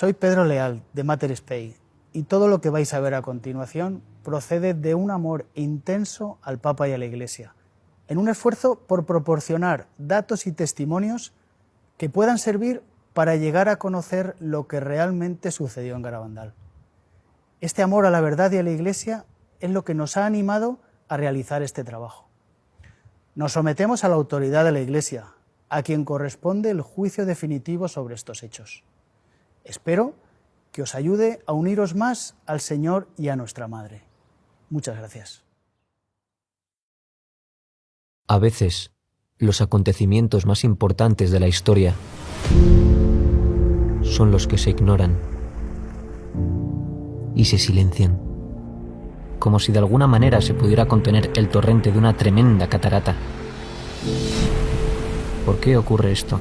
Soy Pedro Leal, de Mater Spei, y todo lo que vais a ver a continuación procede de un amor intenso al Papa y a la Iglesia, en un esfuerzo por proporcionar datos y testimonios que puedan servir para llegar a conocer lo que realmente sucedió en Garabandal. Este amor a la verdad y a la Iglesia es lo que nos ha animado a realizar este trabajo. Nos sometemos a la autoridad de la Iglesia, a quien corresponde el juicio definitivo sobre estos hechos. Espero que os ayude a uniros más al Señor y a nuestra Madre. Muchas gracias. A veces, los acontecimientos más importantes de la historia son los que se ignoran y se silencian, como si de alguna manera se pudiera contener el torrente de una tremenda catarata. ¿Por qué ocurre esto?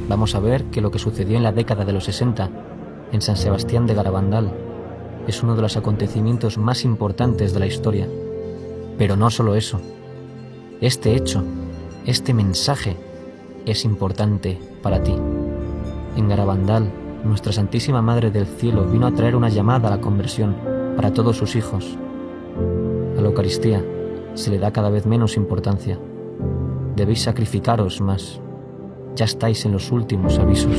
Vamos a ver que lo que sucedió en la década de los 60 en San Sebastián de Garabandal es uno de los acontecimientos más importantes de la historia. Pero no solo eso. Este hecho, este mensaje, es importante para ti. En Garabandal, nuestra Santísima Madre del Cielo vino a traer una llamada a la conversión para todos sus hijos. A la Eucaristía se le da cada vez menos importancia. Debéis sacrificaros más. Ya estáis en los últimos avisos.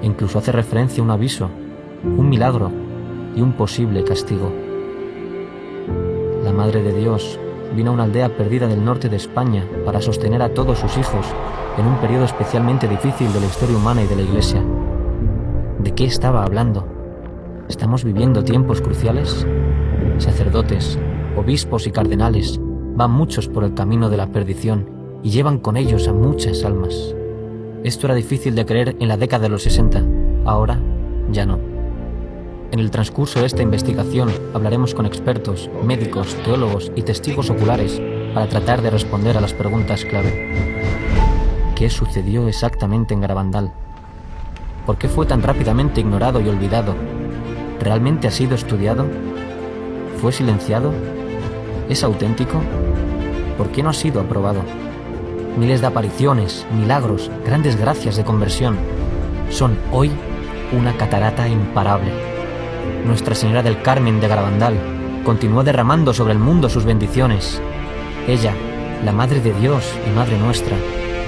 E incluso hace referencia a un aviso, un milagro y un posible castigo. La Madre de Dios vino a una aldea perdida del norte de España para sostener a todos sus hijos en un periodo especialmente difícil de la historia humana y de la Iglesia. ¿De qué estaba hablando? ¿Estamos viviendo tiempos cruciales? Sacerdotes, obispos y cardenales van muchos por el camino de la perdición y llevan con ellos a muchas almas. Esto era difícil de creer en la década de los 60, ahora ya no. En el transcurso de esta investigación hablaremos con expertos, médicos, teólogos y testigos oculares para tratar de responder a las preguntas clave. ¿Qué sucedió exactamente en Garabandal? ¿Por qué fue tan rápidamente ignorado y olvidado? ¿Realmente ha sido estudiado? ¿Fue silenciado? ¿Es auténtico? ¿Por qué no ha sido aprobado? Miles de apariciones, milagros, grandes gracias de conversión son hoy una catarata imparable. Nuestra Señora del Carmen de Garabandal continuó derramando sobre el mundo sus bendiciones. Ella, la Madre de Dios y Madre nuestra,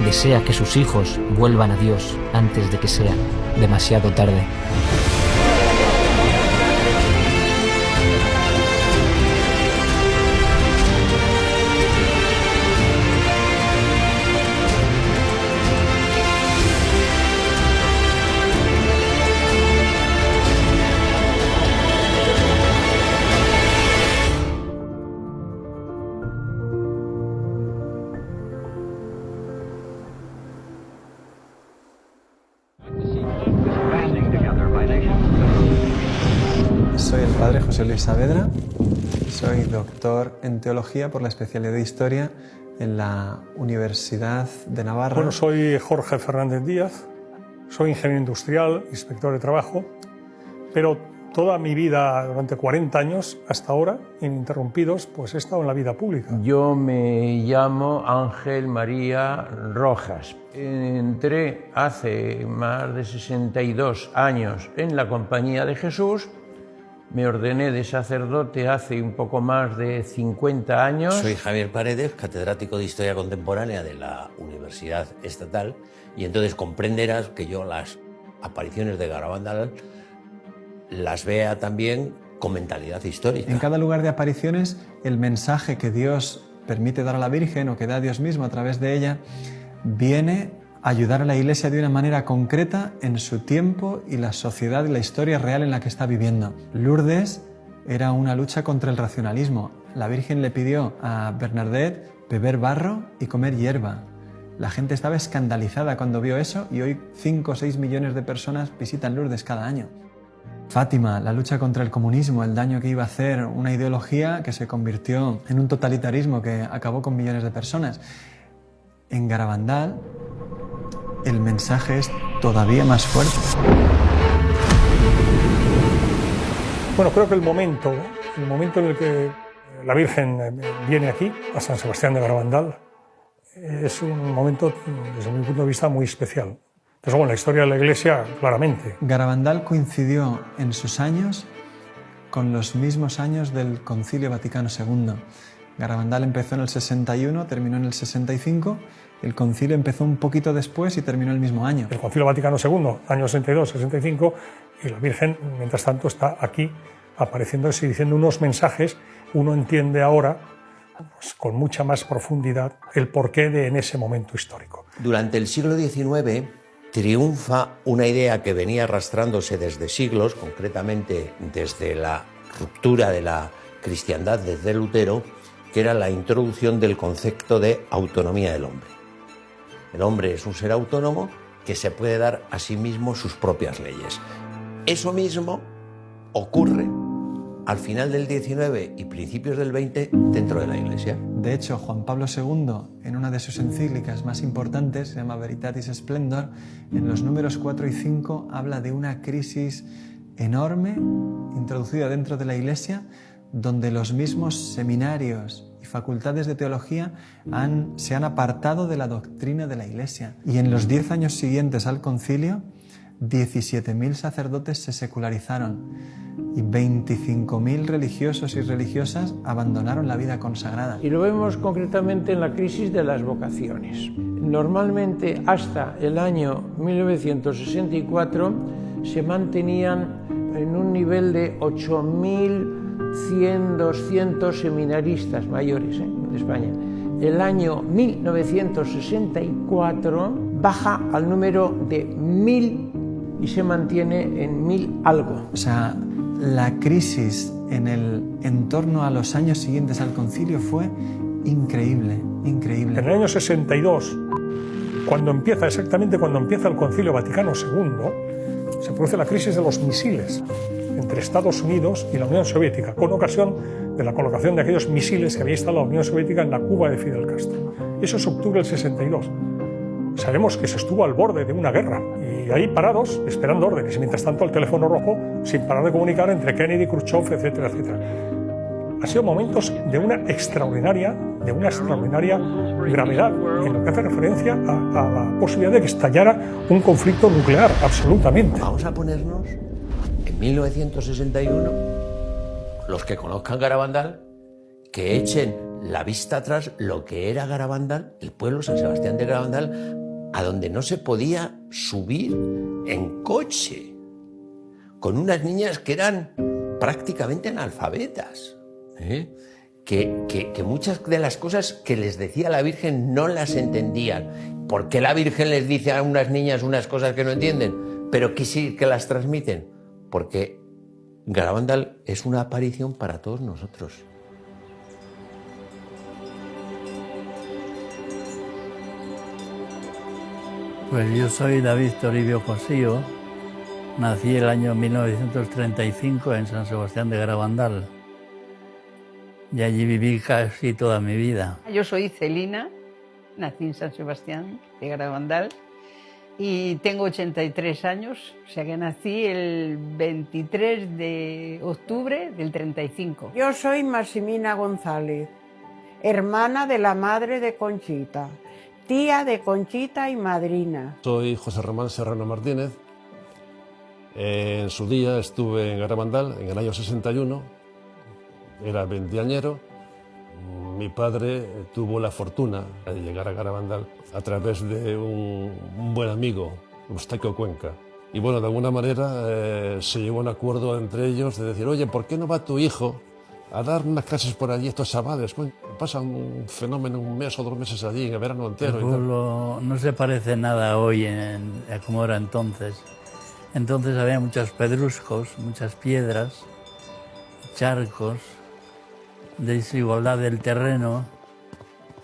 desea que sus hijos vuelvan a Dios antes de que sea demasiado tarde. Soy el padre José Luis Saavedra, soy doctor en teología por la especialidad de historia en la Universidad de Navarra. Bueno, soy Jorge Fernández Díaz, soy ingeniero industrial, inspector de trabajo, pero toda mi vida, durante 40 años hasta ahora, ininterrumpidos, pues he estado en la vida pública. Yo me llamo Ángel María Rojas. Entré hace más de 62 años en la Compañía de Jesús. Me ordené de sacerdote hace un poco más de 50 años. Soy Javier Paredes, catedrático de Historia Contemporánea de la Universidad Estatal, y entonces comprenderás que yo las apariciones de Garabandal las vea también con mentalidad histórica. En cada lugar de apariciones, el mensaje que Dios permite dar a la Virgen o que da Dios mismo a través de ella viene a ayudar a la Iglesia de una manera concreta en su tiempo y la sociedad y la historia real en la que está viviendo. Lourdes era una lucha contra el racionalismo. La Virgen le pidió a Bernadette beber barro y comer hierba. La gente estaba escandalizada cuando vio eso y hoy 5 o 6 millones de personas visitan Lourdes cada año. Fátima, la lucha contra el comunismo, el daño que iba a hacer una ideología que se convirtió en un totalitarismo que acabó con millones de personas. En Garabandal, el mensaje es todavía más fuerte. Bueno, creo que el momento en el que la Virgen viene aquí, a San Sebastián de Garabandal, es un momento, desde mi punto de vista, muy especial. Eso en la historia de la Iglesia, claramente. Garabandal coincidió en sus años con los mismos años del Concilio Vaticano II. Garabandal empezó en el 61, terminó en el 65, el concilio empezó un poquito después y terminó el mismo año. El Concilio Vaticano II, años 62, 65, y la Virgen, mientras tanto, está aquí apareciendo y diciendo unos mensajes. Uno entiende ahora, pues, con mucha más profundidad, el porqué de en ese momento histórico. Durante el siglo XIX triunfa una idea que venía arrastrándose desde siglos, concretamente desde la ruptura de la cristiandad desde Lutero, que era la introducción del concepto de autonomía del hombre. El hombre es un ser autónomo que se puede dar a sí mismo sus propias leyes. Eso mismo ocurre al final del XIX y principios del XX dentro de la Iglesia. De hecho, Juan Pablo II, en una de sus encíclicas más importantes, se llama Veritatis Splendor, en los números 4 y 5 habla de una crisis enorme introducida dentro de la Iglesia, donde los mismos seminarios y facultades de teología se han apartado de la doctrina de la Iglesia. Y en los 10 años siguientes al concilio, 17.000 sacerdotes se secularizaron y 25.000 religiosos y religiosas abandonaron la vida consagrada. Y lo vemos concretamente en la crisis de las vocaciones. Normalmente hasta el año 1964 se mantenían en un nivel de 8.100, 200 seminaristas mayores en España. El año 1964 baja al número de 1.000 y se mantiene en 1.000 algo. O sea, la crisis en torno a los años siguientes al concilio fue increíble, increíble. En el año 62, exactamente cuando empieza el Concilio Vaticano II, se produce la crisis de los misiles entre Estados Unidos y la Unión Soviética, con ocasión de la colocación de aquellos misiles que había instalado la Unión Soviética en la Cuba de Fidel Castro. Eso es octubre del 62. Sabemos que se estuvo al borde de una guerra y ahí parados, esperando órdenes, y mientras tanto el teléfono rojo sin parar de comunicar entre Kennedy, Khrushchev, etcétera, etcétera. Han sido momentos de una extraordinaria gravedad en lo que hace referencia a la posibilidad de que estallara un conflicto nuclear, absolutamente. Vamos a ponernos en 1961, los que conozcan Garabandal, que echen la vista atrás lo que era Garabandal, el pueblo San Sebastián de Garabandal, a donde no se podía subir en coche, con unas niñas que eran prácticamente analfabetas, que muchas de las cosas que les decía la Virgen no las entendían. ¿Por qué la Virgen les dice a unas niñas unas cosas que no entienden, pero que sí que las transmiten? Porque Garabandal es una aparición para todos nosotros. Pues yo soy David Toribio Cosío, nací el año 1935 en San Sebastián de Garabandal y allí viví casi toda mi vida. Yo soy Celina, nací en San Sebastián de Garabandal y tengo 83 años, o sea que nací el 23 de octubre del 35. Yo soy Maximina González, hermana de la madre de Conchita, tía de Conchita y madrina. Soy José Román Serrano Martínez. En su día estuve en Garabandal en el año 61, era veinteañero. Mi padre tuvo la fortuna de llegar a Garabandal a través de un buen amigo, Eustaquio Cuenca. Y bueno, de alguna manera se llegó a un acuerdo entre ellos de decir, oye, ¿por qué no va tu hijo a dar unas clases por allí, estos chavales? Pasan un fenómeno, un mes o 2 meses allí, en el verano entero. El pueblo no se parece nada hoy a como era entonces. Entonces había muchos pedruscos, muchas piedras, charcos, desigualdad del terreno.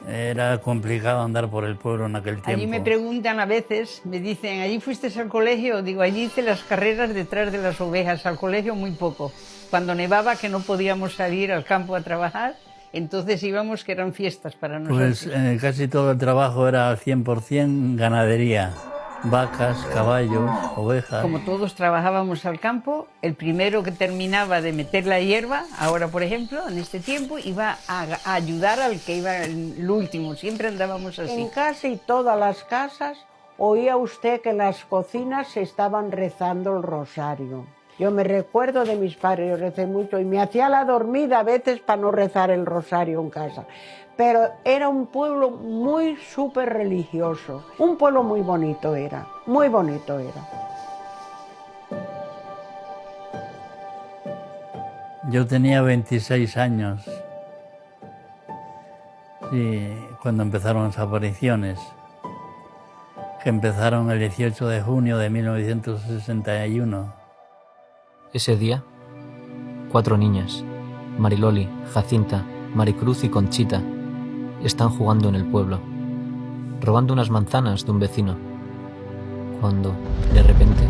Era complicado andar por el pueblo en aquel tiempo. Allí me preguntan a veces, me dicen, ¿allí fuiste al colegio? Digo, allí hice las carreras detrás de las ovejas, al colegio muy poco. Cuando nevaba, que no podíamos salir al campo a trabajar, entonces íbamos, que eran fiestas para nosotros. Pues casi todo el trabajo era al 100% ganadería. Vacas, caballos, ovejas. Como todos trabajábamos al campo, el primero que terminaba de meter la hierba, ahora por ejemplo, en este tiempo, iba a ayudar al que iba el último. Siempre andábamos así. En casi todas las casas oía usted que en las cocinas se estaban rezando el rosario. Yo me recuerdo de mis padres, yo recé mucho y me hacía la dormida a veces para no rezar el rosario en casa. Pero era un pueblo muy súper religioso, un pueblo muy bonito era, muy bonito era. Yo tenía 26 años y cuando empezaron las apariciones, que empezaron el 18 de junio de 1961. Ese día, 4 niñas, Mariloli, Jacinta, Maricruz y Conchita, están jugando en el pueblo, robando unas manzanas de un vecino, cuando, de repente,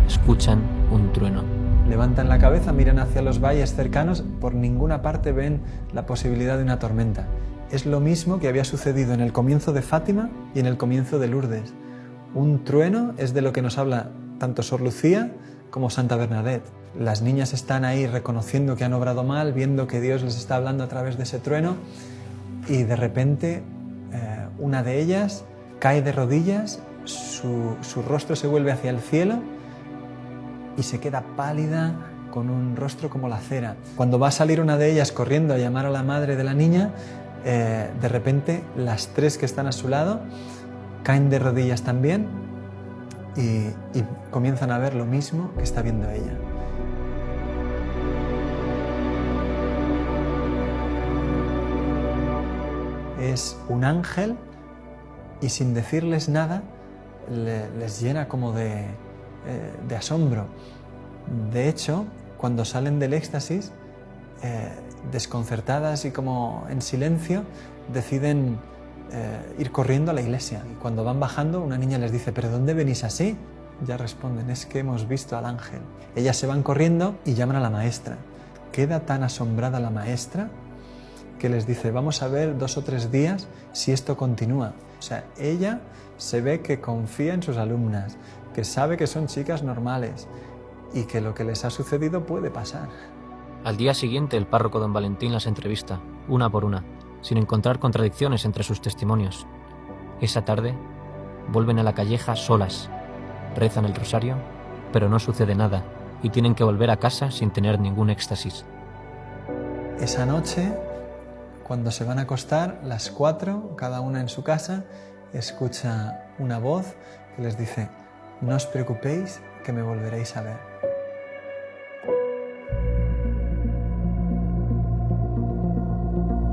escuchan un trueno. Levantan la cabeza, miran hacia los valles cercanos, por ninguna parte ven la posibilidad de una tormenta. Es lo mismo que había sucedido en el comienzo de Fátima y en el comienzo de Lourdes. Un trueno es de lo que nos habla tanto Sor Lucía como Santa Bernadette. Las niñas están ahí reconociendo que han obrado mal, viendo que Dios les está hablando a través de ese trueno, y de repente una de ellas cae de rodillas, su rostro se vuelve hacia el cielo y se queda pálida, con un rostro como la cera. Cuando va a salir una de ellas corriendo a llamar a la madre de la niña, de repente las 3 que están a su lado caen de rodillas también y comienzan a ver lo mismo que está viendo ella. Es un ángel y sin decirles nada les llena como de asombro. De hecho, cuando salen del éxtasis, desconcertadas y como en silencio, deciden ir corriendo a la iglesia. Y cuando van bajando, una niña les dice: ¿pero dónde venís así? Ya responden: es que hemos visto al ángel. Ellas se van corriendo y llaman a la maestra. Queda tan asombrada la maestra que les dice: vamos a ver 2 o 3 días si esto continúa. O sea, ella se ve que confía en sus alumnas, que sabe que son chicas normales y que lo que les ha sucedido puede pasar. Al día siguiente, el párroco don Valentín las entrevista, una por una, sin encontrar contradicciones entre sus testimonios. Esa tarde, vuelven a la calleja solas, rezan el rosario, pero no sucede nada y tienen que volver a casa sin tener ningún éxtasis. Esa noche, cuando se van a acostar, las 4, cada una en su casa, escucha una voz que les dice: no os preocupéis, que me volveréis a ver.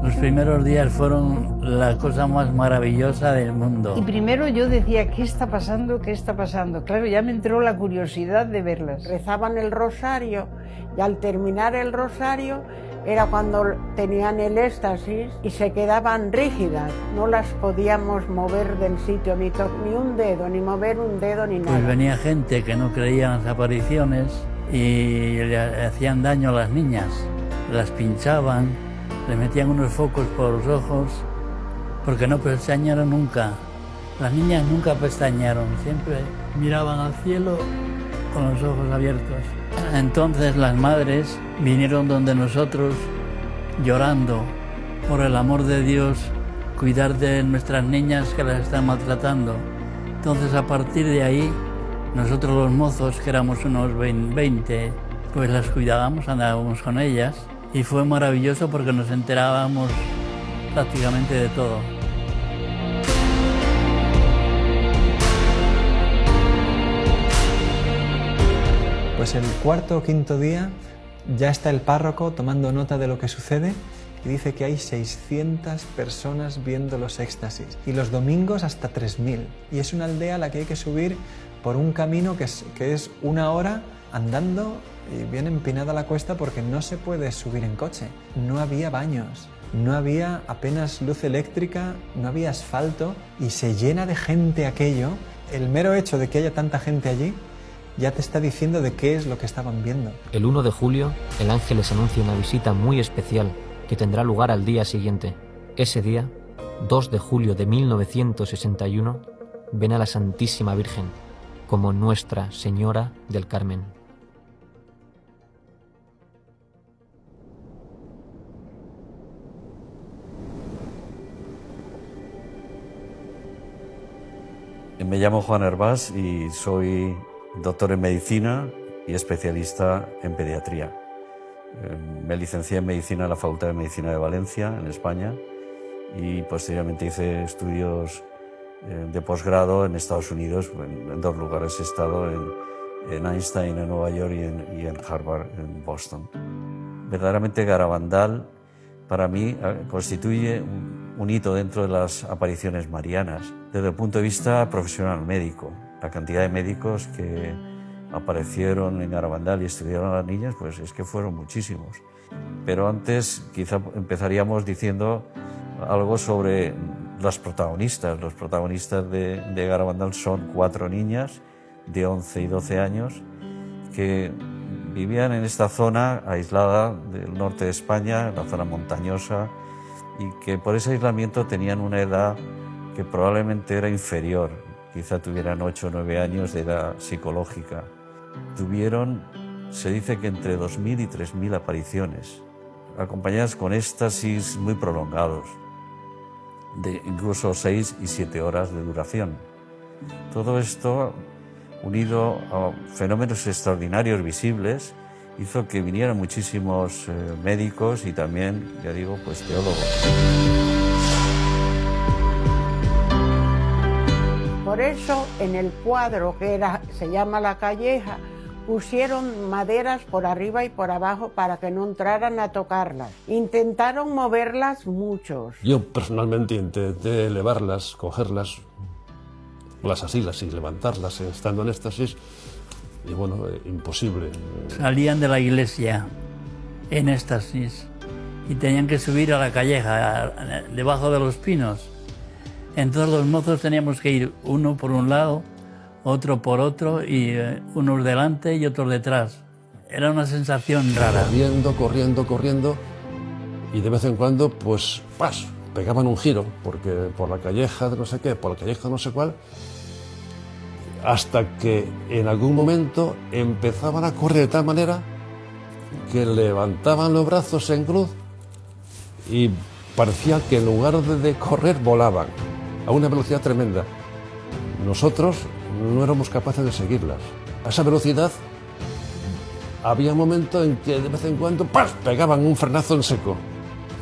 Los primeros días fueron la cosa más maravillosa del mundo. Y primero yo decía: ¿qué está pasando? ¿Qué está pasando? Claro, ya me entró la curiosidad de verlas. Rezaban el rosario y al terminar el rosario era cuando tenían el éxtasis y se quedaban rígidas. No las podíamos mover del sitio, ni un dedo, ni mover un dedo, ni nada. Pues venía gente que no creía en las apariciones y le hacían daño a las niñas. Las pinchaban, les metían unos focos por los ojos, porque no pestañearon nunca. Las niñas nunca pestañearon, siempre miraban al cielo con los ojos abiertos. Entonces las madres vinieron donde nosotros llorando por el amor de Dios, cuidar de nuestras niñas que las están maltratando. Entonces a partir de ahí, nosotros los mozos, que éramos unos 20, pues las cuidábamos, andábamos con ellas y fue maravilloso porque nos enterábamos prácticamente de todo. Pues el 4º o 5º día ya está el párroco tomando nota de lo que sucede y dice que hay 600 personas viendo los éxtasis y los domingos hasta 3000. Y es una aldea a la que hay que subir por un camino que es 1 hora andando y bien empinada la cuesta porque no se puede subir en coche. No había baños, no había apenas luz eléctrica, no había asfalto y se llena de gente aquello. El mero hecho de que haya tanta gente allí ya te está diciendo de qué es lo que estaban viendo. El 1 de julio, el ángel les anuncia una visita muy especial que tendrá lugar al día siguiente. Ese día, 2 de julio de 1961, ven a la Santísima Virgen como Nuestra Señora del Carmen. Me llamo Juan Hervás y soy doctor en medicina y especialista en pediatría. Me licencié en medicina en la Facultad de Medicina de Valencia, en España, y posteriormente hice estudios de posgrado en Estados Unidos. En 2 lugares he estado, en Einstein en Nueva York y en Harvard en Boston. Verdaderamente Garabandal para mí constituye un hito dentro de las apariciones marianas desde el punto de vista profesional médico. La cantidad de médicos que aparecieron en Garabandal y estudiaron a las niñas, pues es que fueron muchísimos. Pero antes quizá empezaríamos diciendo algo sobre los protagonistas. Los protagonistas de Garabandal son 4 niñas de 11 y 12 años que vivían en esta zona aislada del norte de España, en la zona montañosa, y que por ese aislamiento tenían una edad que probablemente era inferior, quizá tuvieran 8 o 9 años de edad psicológica. Tuvieron, se dice que entre 2.000 y 3.000 apariciones, acompañadas con éxtasis muy prolongados, de incluso 6 y 7 horas de duración. Todo esto, unido a fenómenos extraordinarios visibles, hizo que vinieran muchísimos médicos y también, ya digo, pues teólogos. Por eso en el cuadro que se llama La Calleja, pusieron maderas por arriba y por abajo para que no entraran a tocarlas. Intentaron moverlas muchos. Yo personalmente intenté elevarlas, cogerlas, las asilas y levantarlas estando en éxtasis, y bueno, imposible. Salían de la iglesia en éxtasis y tenían que subir a la calleja, debajo de los pinos. Entonces los mozos teníamos que ir uno por un lado, otro por otro, y unos delante y otros detrás. Era una sensación rara. Corriendo, y de vez en cuando, pues, ¡pas!, pegaban un giro, porque por la calleja de no sé qué, por la calleja no sé cuál, hasta que en algún momento empezaban a correr de tal manera que levantaban los brazos en cruz y parecía que en lugar de correr volaban a una velocidad tremenda. Nosotros no éramos capaces de seguirlas. A esa velocidad había un momento en que de vez en cuando ¡pas!, pegaban un frenazo en seco.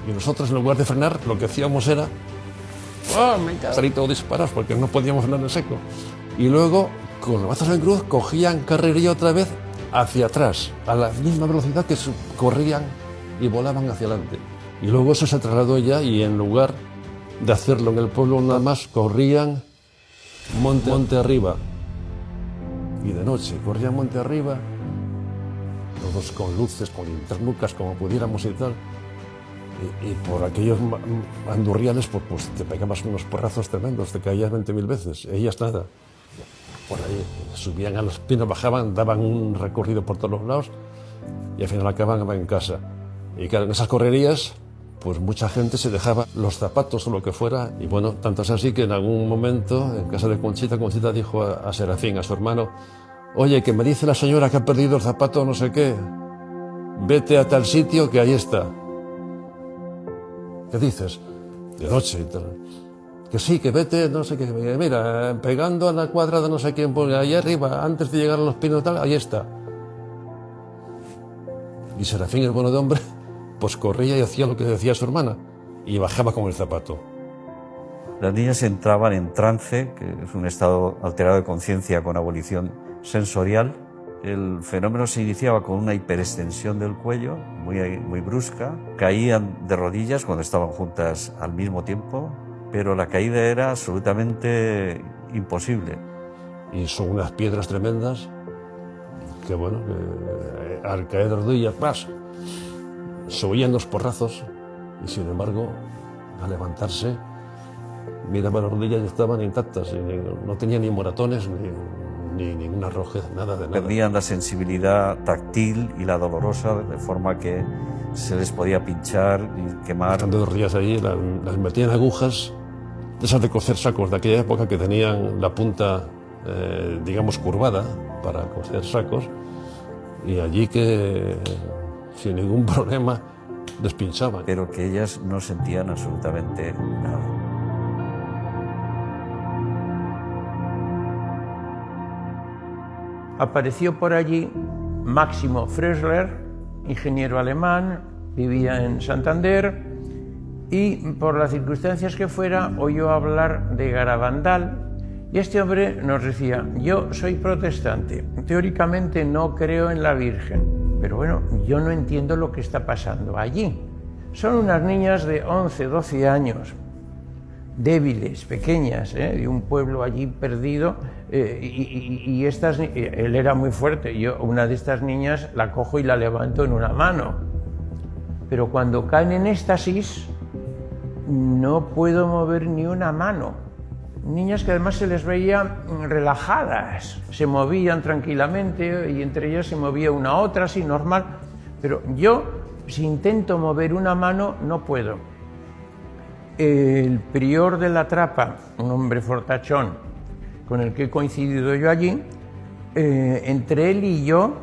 Y nosotros, en lugar de frenar, lo que hacíamos era salir todos disparados porque no podíamos frenar en seco. Y luego, con los brazos en cruz, cogían carrería otra vez hacia atrás, a la misma velocidad que corrían y volaban hacia adelante. Y luego eso se trasladó ya, y en lugar de hacerlo en el pueblo nada más, corrían monte arriba. Y de noche corrían monte arriba, todos con luces, con linternucas, como pudiéramos y tal. Y por aquellos andurriales, pues te pegabas unos porrazos tremendos, te caías 20.000 veces. Ellas nada. Por ahí subían a los pinos, bajaban, daban un recorrido por todos los lados y al final acababan en casa. Y claro, en esas correrías, pues mucha gente se dejaba los zapatos o lo que fuera. Y bueno, tanto es así que en algún momento, en casa de Conchita, Conchita dijo a Serafín, a su hermano: oye, que me dice la señora que ha perdido el zapato no sé qué, vete a tal sitio que ahí está. ¿Qué dices? De noche y tal. Que sí, que vete, no sé qué, mira, pegando a la cuadra de no sé quién, pues ahí arriba, antes de llegar a los pinos tal, ahí está. Y Serafín, el bueno de hombre, pues corría y hacía lo que decía su hermana, y bajaba con el zapato. Las niñas entraban en trance, que es un estado alterado de conciencia con abolición sensorial. El fenómeno se iniciaba con una hiperextensión del cuello, muy brusca. Caían de rodillas cuando estaban juntas al mismo tiempo, pero la caída era absolutamente imposible. Y son unas piedras tremendas que, bueno, al caer de rodillas, ¡pas!, se oían los porrazos, y sin embargo, al levantarse, miraba las rodillas y estaban intactas, y no tenían ni moratones, ni ninguna rojez, nada de nada. Perdían la sensibilidad táctil y la dolorosa, de forma que se les podía pinchar y quemar. Cuando dormías ahí, las metían agujas, esas de coser sacos de aquella época, que tenían la punta, digamos, curvada para coser sacos, y allí que sin ningún problema les pinchaban. Pero que ellas no sentían absolutamente nada. apareció por allí Máximo Frösler, ingeniero alemán, vivía en Santander, y por las circunstancias que fuera oyó hablar de Garabandal, y este hombre nos decía: yo soy protestante, teóricamente no creo en la Virgen, pero bueno, yo no entiendo lo que está pasando allí. Son unas niñas de 11, 12 años, débiles, pequeñas, de un pueblo allí perdido, y él era muy fuerte. Yo una de estas niñas la cojo y la levanto en una mano, pero cuando caen en éxtasis no puedo mover ni una mano. Niñas que además se les veía relajadas, se movían tranquilamente y entre ellas se movía una a otra así normal, pero yo, si intento mover una mano, no puedo. El prior de la Trapa, un hombre fortachón con el que he coincidido yo allí, entre él y yo,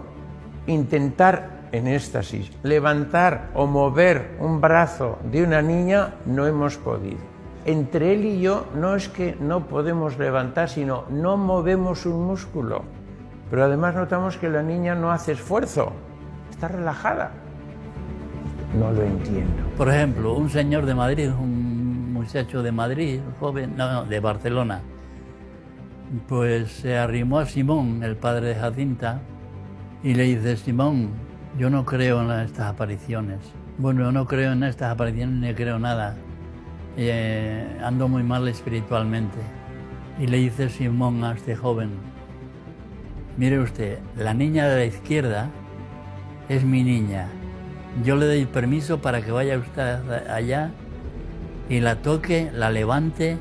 intentar en éxtasis levantar o mover un brazo de una niña, no hemos podido. Entre él y yo no es que no podemos levantar, sino no movemos un músculo. Pero además notamos que la niña no hace esfuerzo, está relajada. No lo entiendo. Por ejemplo, un señor de Madrid, un muchacho de Madrid, joven, no, de Barcelona, pues se arrimó a Simón, el padre de Jacinta, y le dice: Simón, yo no creo en estas apariciones. Bueno, yo no creo en estas apariciones ni creo nada. Ando muy mal espiritualmente. Y le dice Simón a este joven: mire usted, la niña de la izquierda es mi niña. Yo le doy permiso para que vaya usted allá y la toque, la levante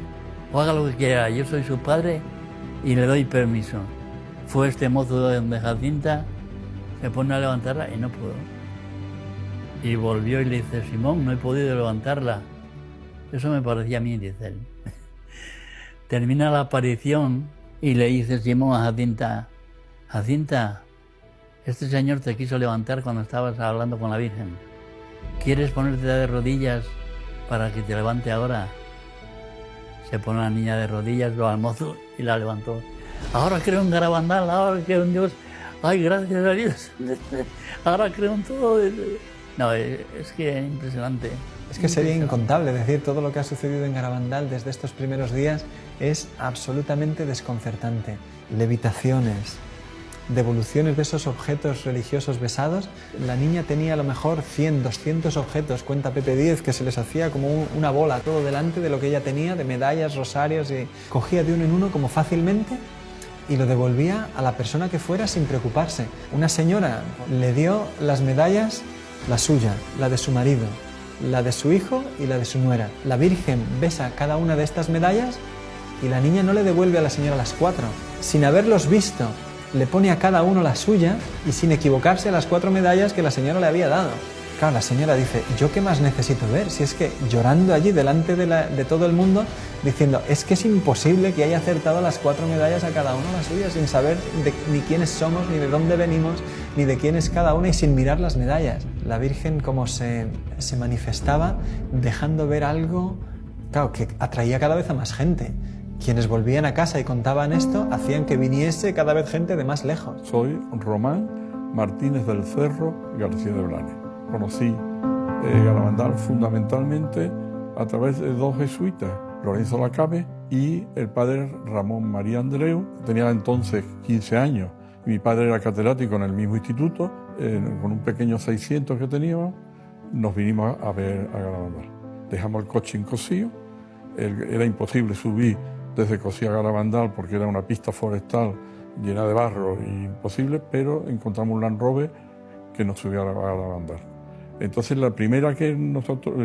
o haga lo que quiera. Yo soy su padre y le doy permiso. Fue este mozo de Jacinta, se pone a levantarla y no pudo. Y volvió y le dice: Simón, no he podido levantarla. Eso me parecía a mí, dice él. Termina la aparición y le dice Simón a Jacinta: Jacinta, este señor te quiso levantar cuando estabas hablando con la Virgen. ¿Quieres ponerte de rodillas para que te levante ahora? Se pone la niña de rodillas, lo al mozo y la levantó. Ahora creo en Garabandal, ahora creo en Dios. Ay, gracias a Dios. Ahora creo en todo. No, es que es impresionante. Es que sería incontable decir todo lo que ha sucedido en Garabandal desde estos primeros días. Es absolutamente desconcertante. Levitaciones, devoluciones de esos objetos religiosos besados. La niña tenía a lo mejor 100, 200 objetos, cuenta Pepe Díez, que se les hacía como una bola todo delante de lo que ella tenía, de medallas, rosarios, y cogía de uno en uno como fácilmente y lo devolvía a la persona que fuera sin preocuparse. Una señora le dio las medallas, la suya, la de su marido, la de su hijo y la de su nuera. La Virgen besa cada una de estas medallas y la niña no le devuelve a la señora las 4. Sin haberlos visto, le pone a cada uno la suya y sin equivocarse a las 4 medallas que la señora le había dado. Claro, la señora dice: ¿yo qué más necesito ver? Si es que llorando allí delante de todo el mundo, diciendo: es que es imposible que haya acertado las 4 medallas a cada uno la suya, sin saber ni quiénes somos, ni de dónde venimos, ni de quién es cada una, y sin mirar las medallas. La Virgen como se manifestaba, dejando ver algo, claro, que atraía cada vez a más gente. Quienes volvían a casa y contaban esto, hacían que viniese cada vez gente de más lejos. Soy Román Martínez del Cerro García de Blanes. Conocí Garabandal fundamentalmente a través de 2 jesuitas, Lorenzo Lacabe y el padre Ramón María Andreu. Tenía entonces 15 años y mi padre era catedrático en el mismo instituto. Con un pequeño 600 que teníamos, nos vinimos a ver a Garabandal. Dejamos el coche en Cosío. Era imposible subir desde Cosío a Garabandal porque era una pista forestal llena de barro y imposible, pero encontramos un Land Rover que nos subió a Garabandal. Entonces la primera que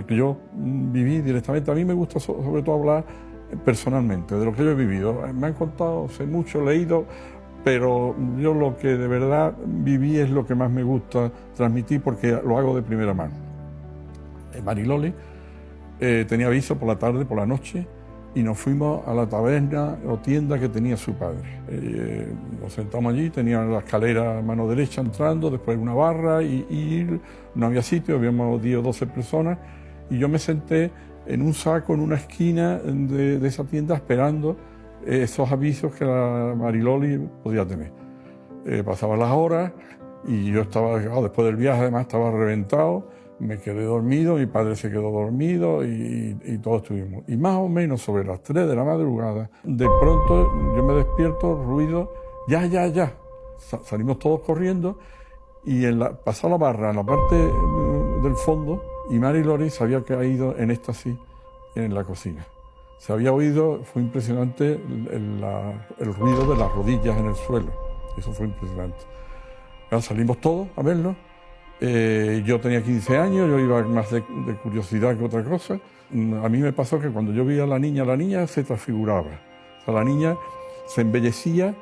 yo viví directamente, a mí me gusta sobre todo hablar personalmente de lo que yo he vivido. Me han contado, sé mucho, he leído, pero yo lo que de verdad viví es lo que más me gusta transmitir porque lo hago de primera mano. Mariloli tenía aviso por la tarde, por la noche, y nos fuimos a la taberna o tienda que tenía su padre. Nos sentamos allí, tenía la escalera a mano derecha entrando, después una barra y no había sitio, habíamos 10 o 12 personas, y yo me senté en un saco en una esquina de esa tienda esperando esos avisos que la Mariloli podía tener. pasaban las horas y yo estaba, después del viaje además estaba reventado, me quedé dormido, mi padre se quedó dormido y todos estuvimos. Y más o menos sobre las 3 de la madrugada, de pronto yo me despierto, ruido, ya. Salimos todos corriendo y pasó la barra en la parte del fondo y Mari Lori se había caído en éxtasis en la cocina. Se había oído, fue impresionante el ruido de las rodillas en el suelo. Eso fue impresionante. Salimos todos a verlo. Yo tenía 15 años, yo iba más de curiosidad que otra cosa. A mí me pasó que cuando yo vi a la niña se transfiguraba. O sea, la niña se embellecía,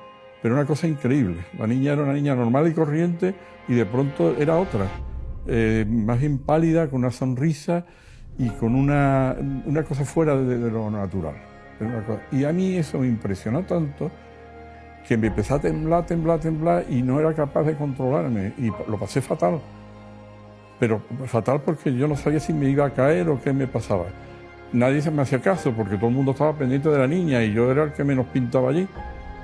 pero una cosa increíble. La niña era una niña normal y corriente y de pronto era otra. Más bien pálida, con una sonrisa y con una cosa fuera de lo natural. Y a mí eso me impresionó tanto que me empecé a temblar y no era capaz de controlarme y lo pasé fatal. Pero fatal porque yo no sabía si me iba a caer o qué me pasaba. Nadie se me hacía caso porque todo el mundo estaba pendiente de la niña y yo era el que menos pintaba allí.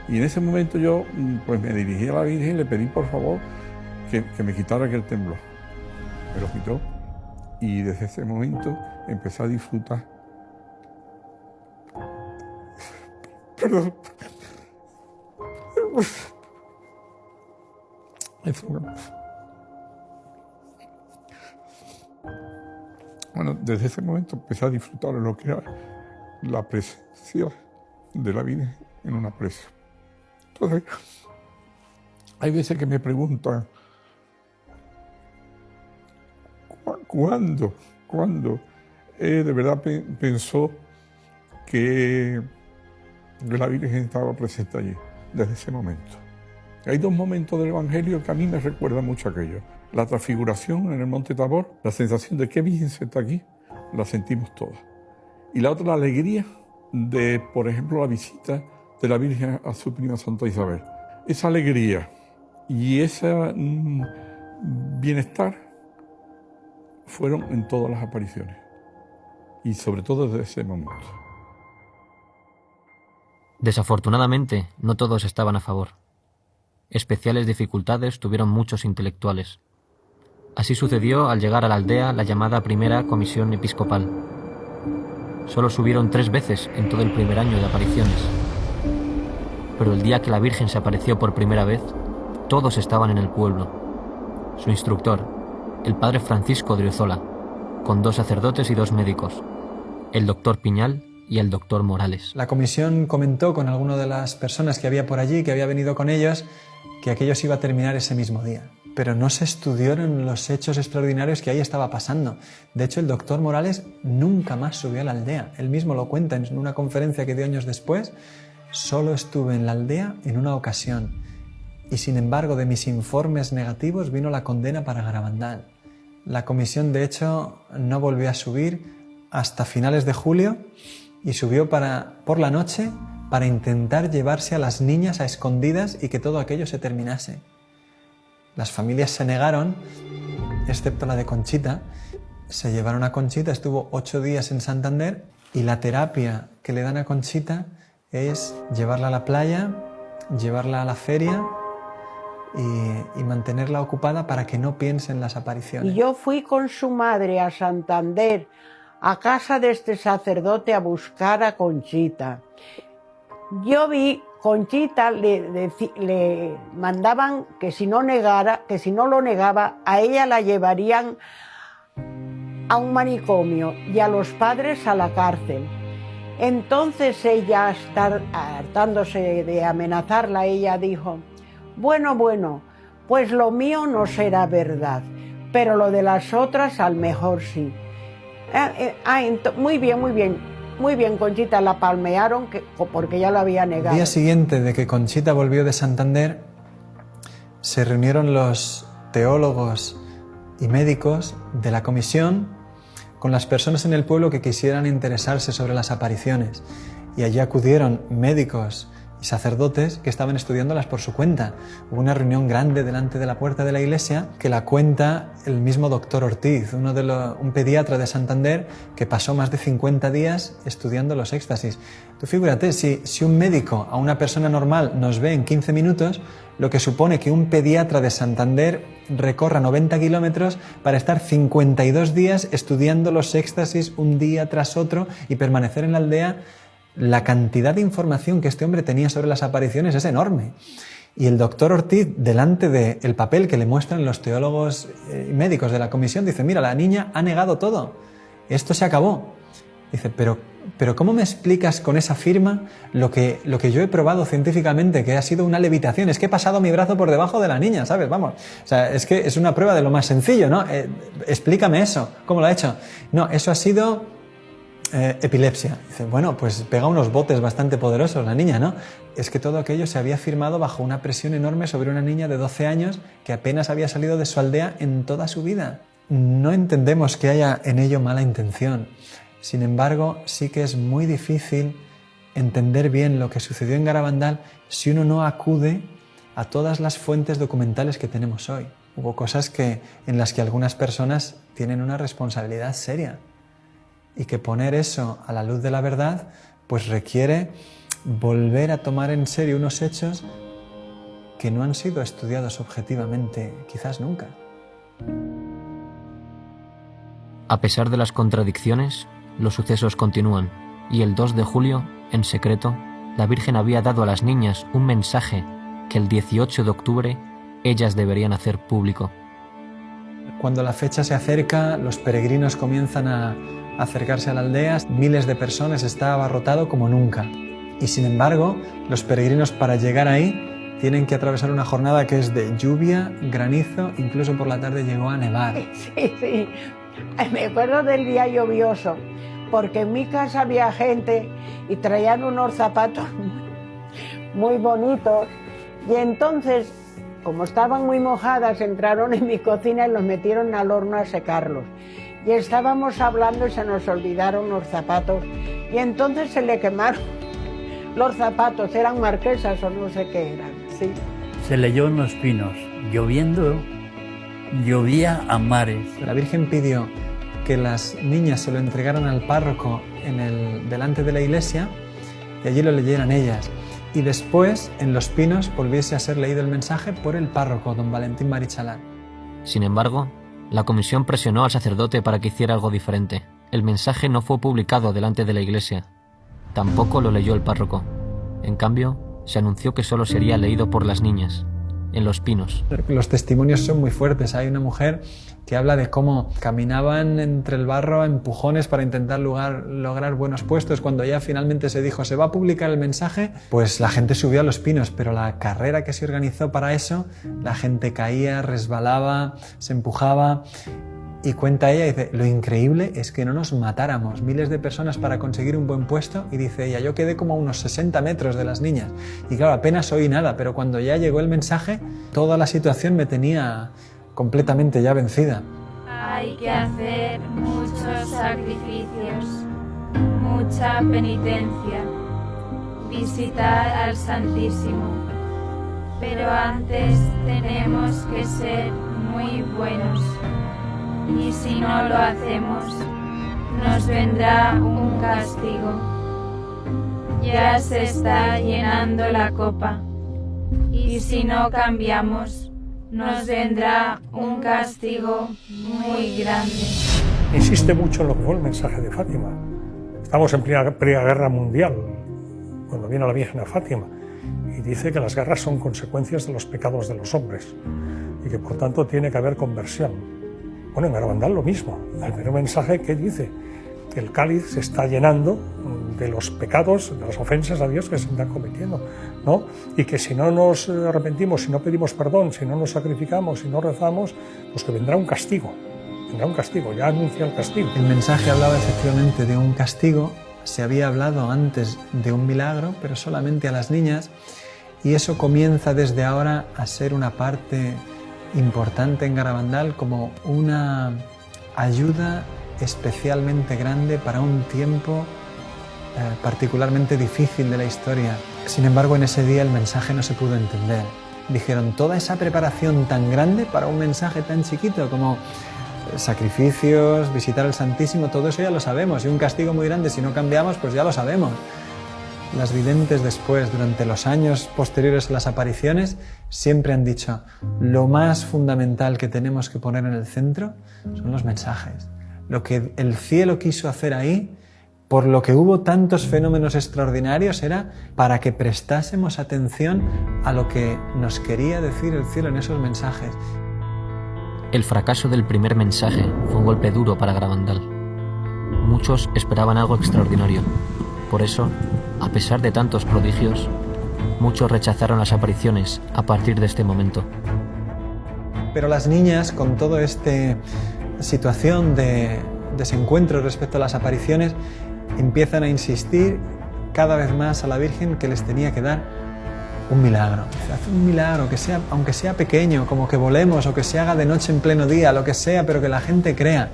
Y en ese momento yo pues me dirigí a la Virgen y le pedí por favor que me quitara aquel temblor. Me lo quitó y desde ese momento empecé a disfrutar. Perdón. Bueno, desde ese momento empecé a disfrutar de lo que era la presencia de la Virgen en una presa. Entonces, hay veces que me preguntan, ¿cuándo de verdad pensó que la Virgen estaba presente allí? Desde ese momento. Hay 2 momentos del Evangelio que a mí me recuerdan mucho aquello. La transfiguración en el Monte Tabor, la sensación de que Virgen se está aquí, la sentimos todas. Y la otra, la alegría de, por ejemplo, la visita de la Virgen a su prima Santa Isabel. Esa alegría y ese bienestar fueron en todas las apariciones. Y sobre todo desde ese momento. Desafortunadamente, no todos estaban a favor. Especiales dificultades tuvieron muchos intelectuales. Así sucedió al llegar a la aldea la llamada Primera Comisión Episcopal. Solo subieron 3 veces en todo el primer año de apariciones. Pero el día que la Virgen se apareció por primera vez, todos estaban en el pueblo. Su instructor, el padre Francisco de Oriozola, con 2 sacerdotes y 2 médicos, el doctor Piñal y el doctor Morales. La comisión comentó con alguna de las personas que había por allí, que había venido con ellos, que aquello se iba a terminar ese mismo día. Pero no se estudiaron los hechos extraordinarios que ahí estaba pasando. De hecho, el doctor Morales nunca más subió a la aldea. Él mismo lo cuenta en una conferencia que dio años después. Solo estuve en la aldea en una ocasión. Y sin embargo, de mis informes negativos vino la condena para Garabandal. La comisión, de hecho, no volvió a subir hasta finales de julio y subió por la noche para intentar llevarse a las niñas a escondidas y que todo aquello se terminase. Las familias se negaron, excepto la de Conchita. Se llevaron a Conchita, estuvo 8 días en Santander y la terapia que le dan a Conchita es llevarla a la playa, llevarla a la feria y mantenerla ocupada para que no piense en las apariciones. Y yo fui con su madre a Santander, a casa de este sacerdote, a buscar a Conchita. Yo vi, Conchita le mandaban que si no lo negaba, a ella la llevarían a un manicomio y a los padres a la cárcel. Entonces ella, hartándose de amenazarla, ella dijo, bueno, pues lo mío no será verdad, pero lo de las otras al mejor sí. Muy bien, Conchita, la palmearon porque ya lo había negado. El día siguiente de que Conchita volvió de Santander, se reunieron los teólogos y médicos de la comisión con las personas en el pueblo que quisieran interesarse sobre las apariciones. Y allí acudieron médicos y sacerdotes que estaban estudiándolas por su cuenta. Hubo una reunión grande delante de la puerta de la iglesia que la cuenta el mismo doctor Ortiz, un pediatra de Santander que pasó más de 50 días estudiando los éxtasis. Tú figúrate, si un médico a una persona normal nos ve en 15 minutos, lo que supone que un pediatra de Santander recorra 90 kilómetros para estar 52 días estudiando los éxtasis un día tras otro y permanecer en la aldea. La cantidad de información que este hombre tenía sobre las apariciones es enorme. Y el doctor Ortiz, delante del papel que le muestran los teólogos y médicos de la comisión, dice, mira, la niña ha negado todo, esto se acabó. Dice, pero ¿cómo me explicas con esa firma lo que yo he probado científicamente, que ha sido una levitación? Es que he pasado mi brazo por debajo de la niña, ¿sabes? Vamos, o sea, es que es una prueba de lo más sencillo, ¿no? Explícame eso, ¿cómo lo ha hecho? No, eso ha sido epilepsia. Dice, bueno, pues pega unos botes bastante poderosos la niña, ¿no? Es que todo aquello se había firmado bajo una presión enorme sobre una niña de 12 años que apenas había salido de su aldea en toda su vida. No entendemos que haya en ello mala intención. Sin embargo, sí que es muy difícil entender bien lo que sucedió en Garabandal si uno no acude a todas las fuentes documentales que tenemos hoy. Hubo cosas en las que algunas personas tienen una responsabilidad seria. Y que poner eso a la luz de la verdad pues requiere volver a tomar en serio unos hechos que no han sido estudiados objetivamente, quizás nunca. A pesar de las contradicciones, los sucesos continúan, y el 2 de julio, en secreto, la Virgen había dado a las niñas un mensaje que el 18 de octubre ellas deberían hacer público. Cuando la fecha se acerca, los peregrinos comienzan a acercarse a la aldea, miles de personas, está abarrotado como nunca. Y sin embargo, los peregrinos para llegar ahí tienen que atravesar una jornada que es de lluvia, granizo, incluso por la tarde llegó a nevar. Sí. Me acuerdo del día lluvioso, porque en mi casa había gente y traían unos zapatos muy bonitos y entonces, como estaban muy mojadas, entraron en mi cocina y los metieron al horno a secarlos. Y estábamos hablando y se nos olvidaron los zapatos y entonces se le quemaron los zapatos, eran marquesas o no sé qué eran. Sí. Se leyó en los pinos, lloviendo, llovía a mares. La Virgen pidió que las niñas se lo entregaran al párroco delante de la iglesia y allí lo leyeran ellas. Y después, en los pinos, volviese a ser leído el mensaje por el párroco, don Valentín Marichalán. Sin embargo, la comisión presionó al sacerdote para que hiciera algo diferente. El mensaje no fue publicado delante de la iglesia. Tampoco lo leyó el párroco. En cambio, se anunció que solo sería leído por las niñas, en los pinos. Los testimonios son muy fuertes. Hay una mujer que habla de cómo caminaban entre el barro a empujones para intentar lograr buenos puestos. Cuando ya finalmente se dijo, se va a publicar el mensaje, pues la gente subió a los pinos, pero la carrera que se organizó para eso, la gente caía, resbalaba, se empujaba. Y cuenta ella, dice, lo increíble es que no nos matáramos, miles de personas para conseguir un buen puesto, y dice ella, yo quedé como a unos 60 metros de las niñas, y claro, apenas oí nada, pero cuando ya llegó el mensaje, toda la situación me tenía completamente ya vencida. Hay que hacer muchos sacrificios, mucha penitencia, visitar al Santísimo, pero antes tenemos que ser muy buenos. Y si no lo hacemos, nos vendrá un castigo. Ya se está llenando la copa, y si no cambiamos, nos vendrá un castigo muy grande. Insiste mucho en lo que fue el mensaje de Fátima. Estamos en plena guerra mundial, cuando viene la Virgen a Fátima, y dice que las guerras son consecuencias de los pecados de los hombres, y que por tanto tiene que haber conversión. Bueno, en Garabandal lo mismo. El primer mensaje que dice que el cáliz se está llenando de los pecados, de las ofensas a Dios que se están cometiendo, ¿no? Y que si no nos arrepentimos, si no pedimos perdón, si no nos sacrificamos, si no rezamos, pues que vendrá un castigo. Vendrá un castigo, ya anuncia el castigo. El mensaje hablaba efectivamente de un castigo. Se había hablado antes de un milagro, pero solamente a las niñas. Y eso comienza desde ahora a ser una parte importante en Garabandal, como una ayuda especialmente grande para un tiempo particularmente difícil de la historia. Sin embargo, en ese día el mensaje no se pudo entender. Dijeron, toda esa preparación tan grande para un mensaje tan chiquito como sacrificios, visitar al Santísimo, todo eso ya lo sabemos, y un castigo muy grande si no cambiamos, pues ya lo sabemos. Las videntes después, durante los años posteriores a las apariciones, siempre han dicho, lo más fundamental que tenemos que poner en el centro son los mensajes. Lo que el cielo quiso hacer ahí, por lo que hubo tantos fenómenos extraordinarios, era para que prestásemos atención a lo que nos quería decir el cielo en esos mensajes. El fracaso del primer mensaje fue un golpe duro para Garabandal. Muchos esperaban algo extraordinario. Por eso, a pesar de tantos prodigios, muchos rechazaron las apariciones a partir de este momento. Pero las niñas, con toda esta situación de desencuentro respecto a las apariciones, empiezan a insistir cada vez más a la Virgen que les tenía que dar un milagro. Haz un milagro, que sea, aunque sea pequeño, como que volemos o que se haga de noche en pleno día, lo que sea, pero que la gente crea,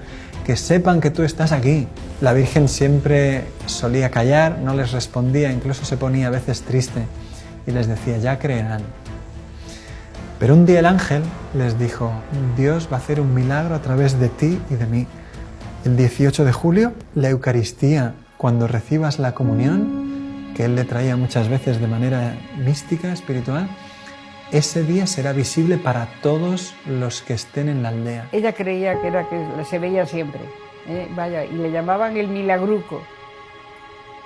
que sepan que tú estás aquí. La Virgen siempre solía callar, no les respondía, incluso se ponía a veces triste y les decía, ya creerán. Pero un día el ángel les dijo, Dios va a hacer un milagro a través de ti y de mí. El 18 de julio, la Eucaristía, cuando recibas la comunión, que él le traía muchas veces de manera mística, espiritual, ese día será visible para todos los que estén en la aldea. Ella creía que era que se veía siempre, vaya, y le llamaban el milagruco.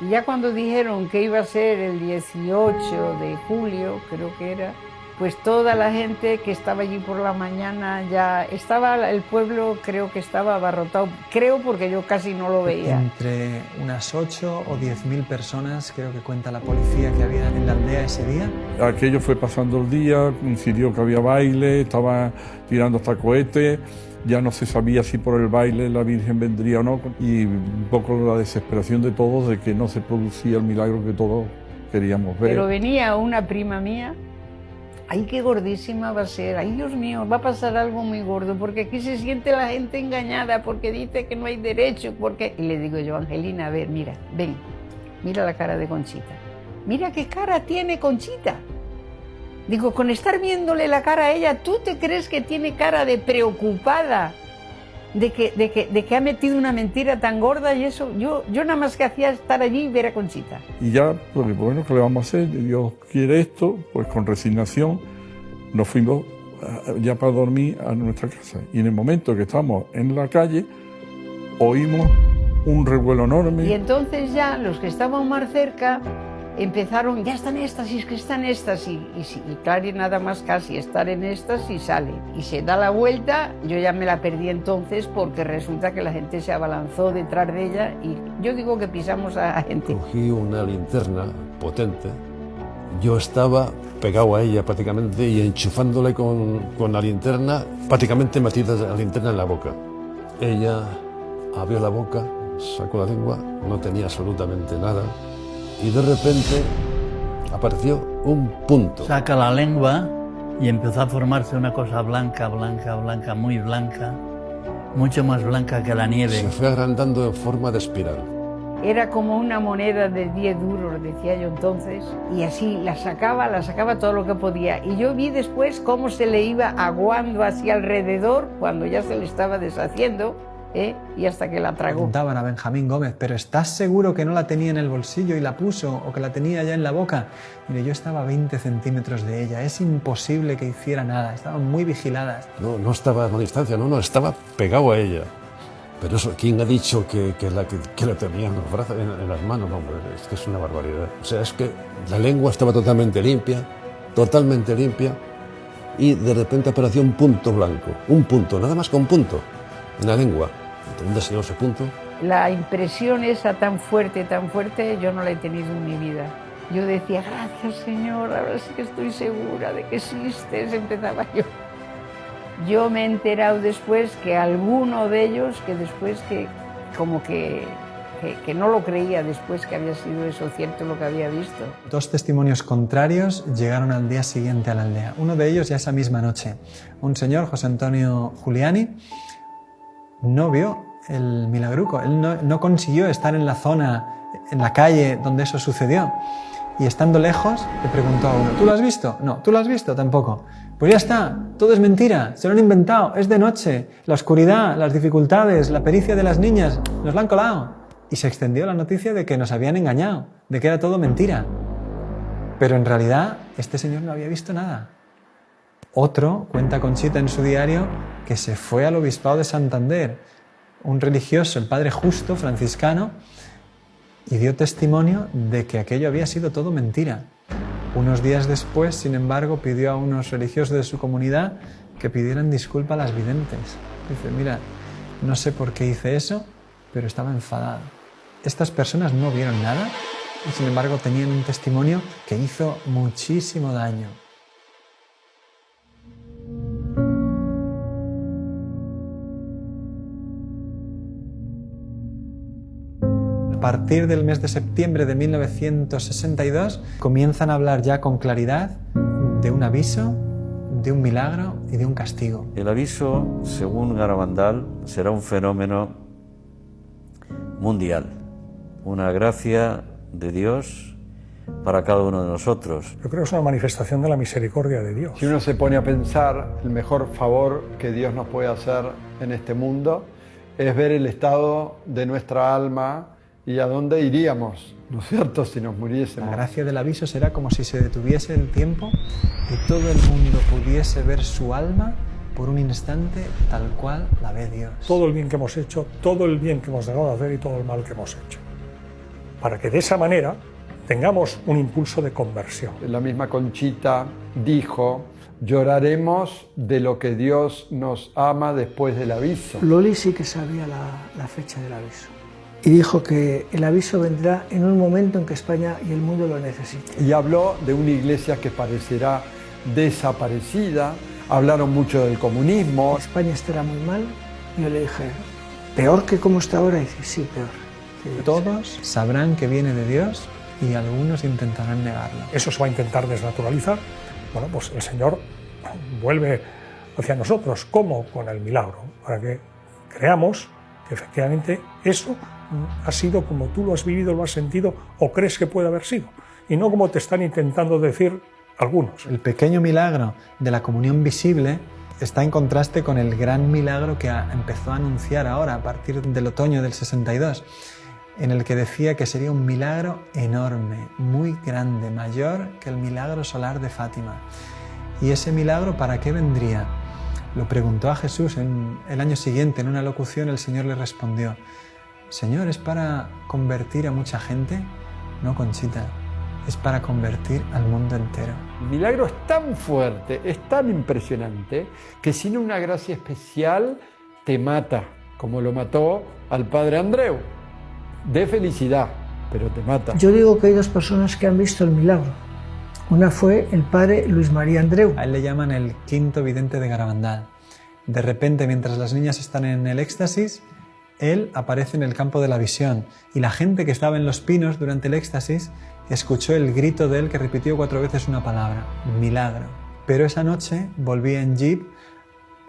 Y ya cuando dijeron que iba a ser el 18 de julio, creo que era, pues toda la gente que estaba allí por la mañana ya estaba, el pueblo creo que estaba abarrotado, creo porque yo casi no lo veía. Entre unas 8 o 10.000 personas, creo que cuenta la policía, que había en la aldea ese día. Aquello fue pasando el día, coincidió que había baile, estaba tirando hasta cohetes, ya no se sabía si por el baile la Virgen vendría o no, y un poco la desesperación de todos de que no se producía el milagro que todos queríamos ver. Pero venía una prima mía, ¡ay, qué gordísima va a ser! ¡Ay, Dios mío, va a pasar algo muy gordo! Porque aquí se siente la gente engañada, porque dice que no hay derecho, porque... Y le digo yo, Angelina, a ver, mira, ven, mira la cara de Conchita. Mira qué cara tiene Conchita. Digo, con estar viéndole la cara a ella, ¿tú te crees que tiene cara de preocupada? De que ha metido una mentira tan gorda y eso, yo nada más que hacía estar allí y ver a Conchita. Y ya, pues bueno, ¿qué le vamos a hacer? Dios quiere esto, pues con resignación nos fuimos ya para dormir a nuestra casa. Y en el momento que estamos en la calle, oímos un revuelo enorme. Y entonces ya los que estaban más cerca empezaron, ya están éxtasis, que están éxtasis, y claro, y nada más casi estar en éxtasis sale, y se da la vuelta, yo ya me la perdí entonces porque resulta que la gente se abalanzó detrás de ella y yo digo que pisamos a gente. Cogí una linterna potente, yo estaba pegado a ella prácticamente y enchufándole con la linterna, prácticamente metida la linterna en la boca. Ella abrió la boca, sacó la lengua, no tenía absolutamente nada. Y de repente apareció un punto. Saca la lengua y empezó a formarse una cosa blanca, blanca, blanca, muy blanca, mucho más blanca que la nieve. Se fue agrandando en forma de espiral. Era como una moneda de 10 duros, decía yo entonces, y así la sacaba todo lo que podía. Y yo vi después cómo se le iba aguando hacia alrededor cuando ya se le estaba deshaciendo. Y hasta que la tragó. Preguntaban a Benjamín Gómez, ¿pero estás seguro que no la tenía en el bolsillo y la puso o que la tenía ya en la boca? Mire, yo estaba a 20 centímetros de ella, es imposible que hiciera nada, estaban muy vigiladas. No estaba a distancia, no, estaba pegado a ella. Pero eso, ¿quién ha dicho que la tenía en los brazos, en las manos? No, hombre, es que es una barbaridad. O sea, es que la lengua estaba totalmente limpia, y de repente apareció un punto blanco, un punto, nada más que un punto, en la lengua. ¿Dónde se dio ese punto? La impresión esa tan fuerte, yo no la he tenido en mi vida. Yo decía, gracias Señor, ahora sí que estoy segura de que existes, empezaba yo. Yo me he enterado después que alguno de ellos, que después que no lo creía después que había sido eso cierto lo que había visto. 2 testimonios contrarios llegaron al día siguiente a la aldea. Uno de ellos ya esa misma noche. Un señor, José Antonio Giuliani, no vio el milagruco, él no consiguió estar en la zona, en la calle donde eso sucedió. y estando lejos le preguntó a uno, ¿tú lo has visto? No. ¿Tú lo has visto? Tampoco. Pues ya está, todo es mentira, se lo han inventado, es de noche, la oscuridad, las dificultades, la pericia de las niñas, nos la han colado. Y se extendió la noticia de que nos habían engañado, de que era todo mentira. Pero en realidad este señor no había visto nada. Otro, cuenta Conchita en su diario, que se fue al obispado de Santander, un religioso, el padre Justo, franciscano, y dio testimonio de que aquello había sido todo mentira. Unos días después, sin embargo, pidió a unos religiosos de su comunidad que pidieran disculpa a las videntes. Dice, mira, no sé por qué hice eso, pero estaba enfadado. Estas personas no vieron nada y, sin embargo, tenían un testimonio que hizo muchísimo daño. A partir del mes de septiembre de 1962 comienzan a hablar ya con claridad de un aviso, de un milagro y de un castigo. El aviso, según Garabandal, será un fenómeno mundial, una gracia de Dios para cada uno de nosotros. Yo creo que es una manifestación de la misericordia de Dios. Si uno se pone a pensar, el mejor favor que Dios nos puede hacer en este mundo es ver el estado de nuestra alma y a dónde iríamos, ¿no es cierto?, si nos muriésemos. La gracia del aviso será como si se detuviese el tiempo y todo el mundo pudiese ver su alma por un instante tal cual la ve Dios. Todo el bien que hemos hecho, todo el bien que hemos dejado de hacer y todo el mal que hemos hecho. Para que de esa manera tengamos un impulso de conversión. La misma Conchita dijo, lloraremos de lo que Dios nos ama después del aviso. Loli sí que sabía la fecha del aviso. Y dijo que el aviso vendrá en un momento en que España y el mundo lo necesiten. Y habló de una iglesia que parecerá desaparecida, hablaron mucho del comunismo. España estará muy mal. Y yo le dije, ¿peor que como está ahora? Y dice, sí, peor. Todos sabrán que viene de Dios y algunos intentarán negarlo. Eso se va a intentar desnaturalizar. Bueno, pues el Señor vuelve hacia nosotros. ¿Cómo? Con el milagro, para que creamos que efectivamente eso ha sido como tú lo has vivido, lo has sentido o crees que puede haber sido, y no como te están intentando decir algunos. El pequeño milagro de la comunión visible está en contraste con el gran milagro que empezó a anunciar ahora, a partir del otoño del 62, en el que decía que sería un milagro enorme, muy grande, mayor que el milagro solar de Fátima. ¿Y ese milagro para qué vendría? Lo preguntó a Jesús en el año siguiente, en una locución el Señor le respondió, Señor, ¿es para convertir a mucha gente? No, Conchita, es para convertir al mundo entero. El milagro es tan fuerte, es tan impresionante, que sin una gracia especial te mata, como lo mató al padre Andreu, de felicidad, pero te mata. Yo digo que hay dos personas que han visto el milagro. Una fue el padre Luis María Andreu. A él le llaman el quinto vidente de Garabandal. De repente, mientras las niñas están en el éxtasis, él aparece en el campo de la visión y la gente que estaba en los pinos durante el éxtasis escuchó el grito de él que repitió 4 veces una palabra, milagro. Pero esa noche volvía en jeep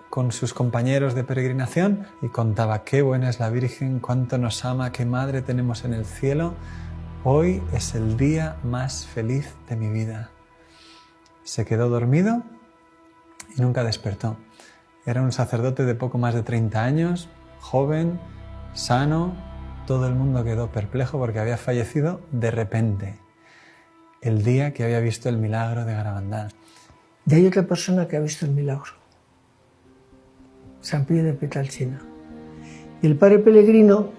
con sus compañeros de peregrinación y contaba qué buena es la Virgen, cuánto nos ama, qué madre tenemos en el cielo. Hoy es el día más feliz de mi vida. Se quedó dormido y nunca despertó. Era un sacerdote de poco más de 30 años, joven, sano. Todo el mundo quedó perplejo porque había fallecido de repente, el día que había visto el milagro de Garabandal. Y hay otra persona que ha visto el milagro, San Pío de Pietrelcina. Y el padre Pellegrino,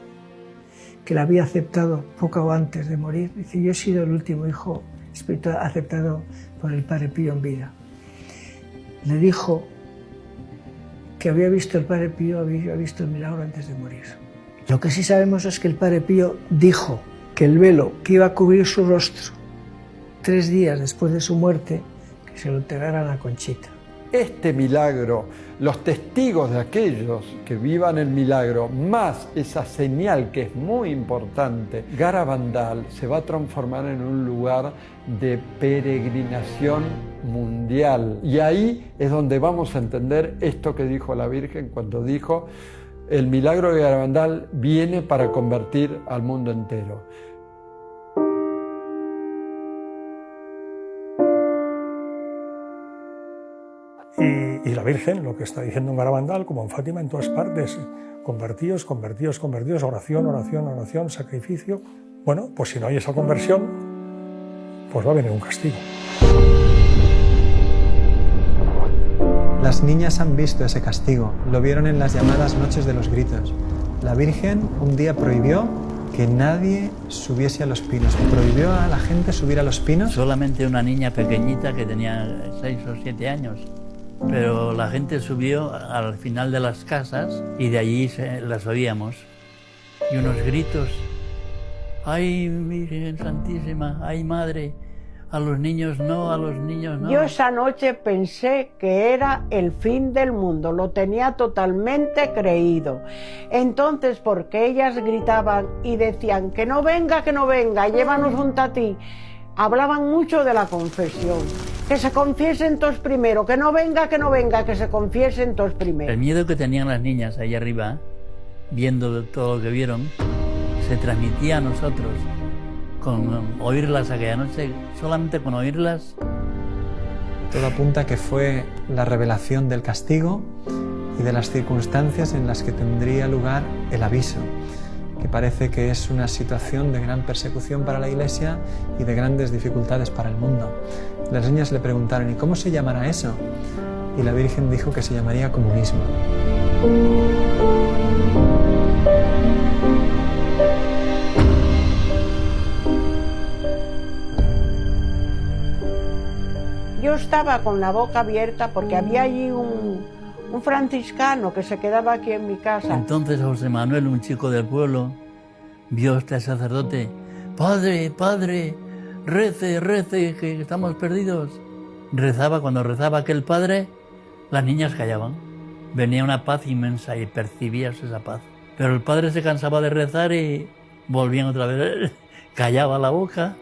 que la había aceptado poco antes de morir, dice, yo he sido el último hijo espiritual aceptado por el padre Pío en vida. Le dijo que había visto el padre Pío, había visto el milagro antes de morir. Lo que sí sabemos es que el padre Pío dijo que el velo que iba a cubrir su rostro 3 días después de su muerte, que se lo entregaran a Conchita. Este milagro, los testigos de aquellos que vivan el milagro, más esa señal que es muy importante, Garabandal se va a transformar en un lugar de peregrinación mundial. Y ahí es donde vamos a entender esto que dijo la Virgen cuando dijo, el milagro de Garabandal viene para convertir al mundo entero. Y la Virgen, lo que está diciendo en Garabandal, como en Fátima, en todas partes, convertíos, convertíos, convertíos, oración, oración, oración, sacrificio. Bueno, pues si no hay esa conversión, pues va a venir un castigo. Las niñas han visto ese castigo, lo vieron en las llamadas noches de los gritos. La Virgen un día prohibió que nadie subiese a los pinos, prohibió a la gente subir a los pinos. Solamente una niña pequeñita que tenía 6 o 7 años, pero la gente subió al final de las casas y de allí las oíamos. Y unos gritos, ¡ay, Virgen Santísima! ¡Ay, Madre! A los niños no, a los niños no. Yo esa noche pensé que era el fin del mundo, lo tenía totalmente creído. Entonces, porque ellas gritaban y decían que no venga, llévanos junto a ti, hablaban mucho de la confesión, que se confiesen todos primero, que no venga, que se confiesen todos primero. El miedo que tenían las niñas ahí arriba, viendo todo lo que vieron, se transmitía a nosotros. Con oírlas aquella noche, solamente con oírlas. Todo apunta que fue la revelación del castigo y de las circunstancias en las que tendría lugar el aviso, que parece que es una situación de gran persecución para la Iglesia y de grandes dificultades para el mundo. Las niñas le preguntaron, ¿y cómo se llamará eso? Y la Virgen dijo que se llamaría comunismo. Yo estaba con la boca abierta porque había allí un franciscano que se quedaba aquí en mi casa. Entonces José Manuel, un chico del pueblo, vio a este sacerdote. Padre, padre, rece, rece, que estamos perdidos. Rezaba, cuando rezaba aquel padre, las niñas callaban. Venía una paz inmensa y percibías esa paz. Pero el padre se cansaba de rezar y volvían otra vez. Callaba la boca,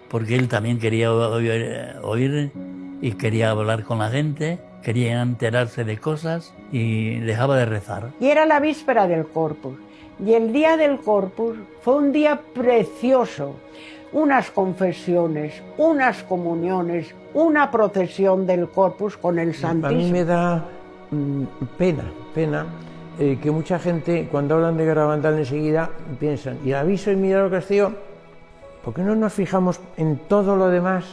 porque él también quería oír y quería hablar con la gente, quería enterarse de cosas y dejaba de rezar. Y era la víspera del Corpus. Y el día del Corpus fue un día precioso. Unas confesiones, unas comuniones, una procesión del Corpus con el Santísimo. A mí me da pena que mucha gente, cuando hablan de Garabandal enseguida, piensan, y aviso y milagro castigo, ¿por qué no nos fijamos en todo lo demás?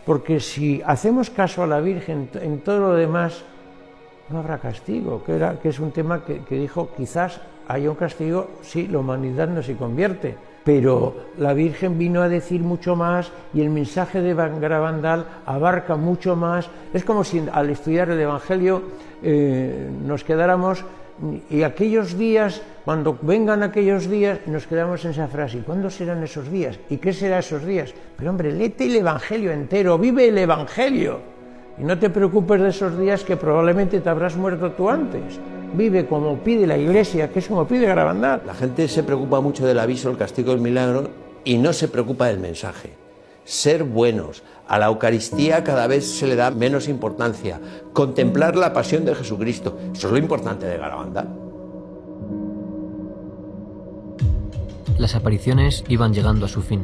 Porque si hacemos caso a la Virgen en todo lo demás, no habrá castigo, que es un tema que dijo, quizás haya un castigo si la humanidad no se convierte. Pero la Virgen vino a decir mucho más y el mensaje de Garabandal abarca mucho más. Es como si al estudiar el Evangelio nos quedáramos, y aquellos días, cuando vengan aquellos días, nos quedamos en esa frase, ¿y cuándo serán esos días? ¿Y qué serán esos días? Pero hombre, léete el Evangelio entero, vive el Evangelio, y no te preocupes de esos días que probablemente te habrás muerto tú antes. Vive como pide la Iglesia, que es como pide Garabandal. La gente se preocupa mucho del aviso, el castigo, el milagro, y no se preocupa del mensaje. Ser buenos. A la Eucaristía cada vez se le da menos importancia. Contemplar la pasión de Jesucristo. Eso es lo importante de Garabandal. Las apariciones iban llegando a su fin.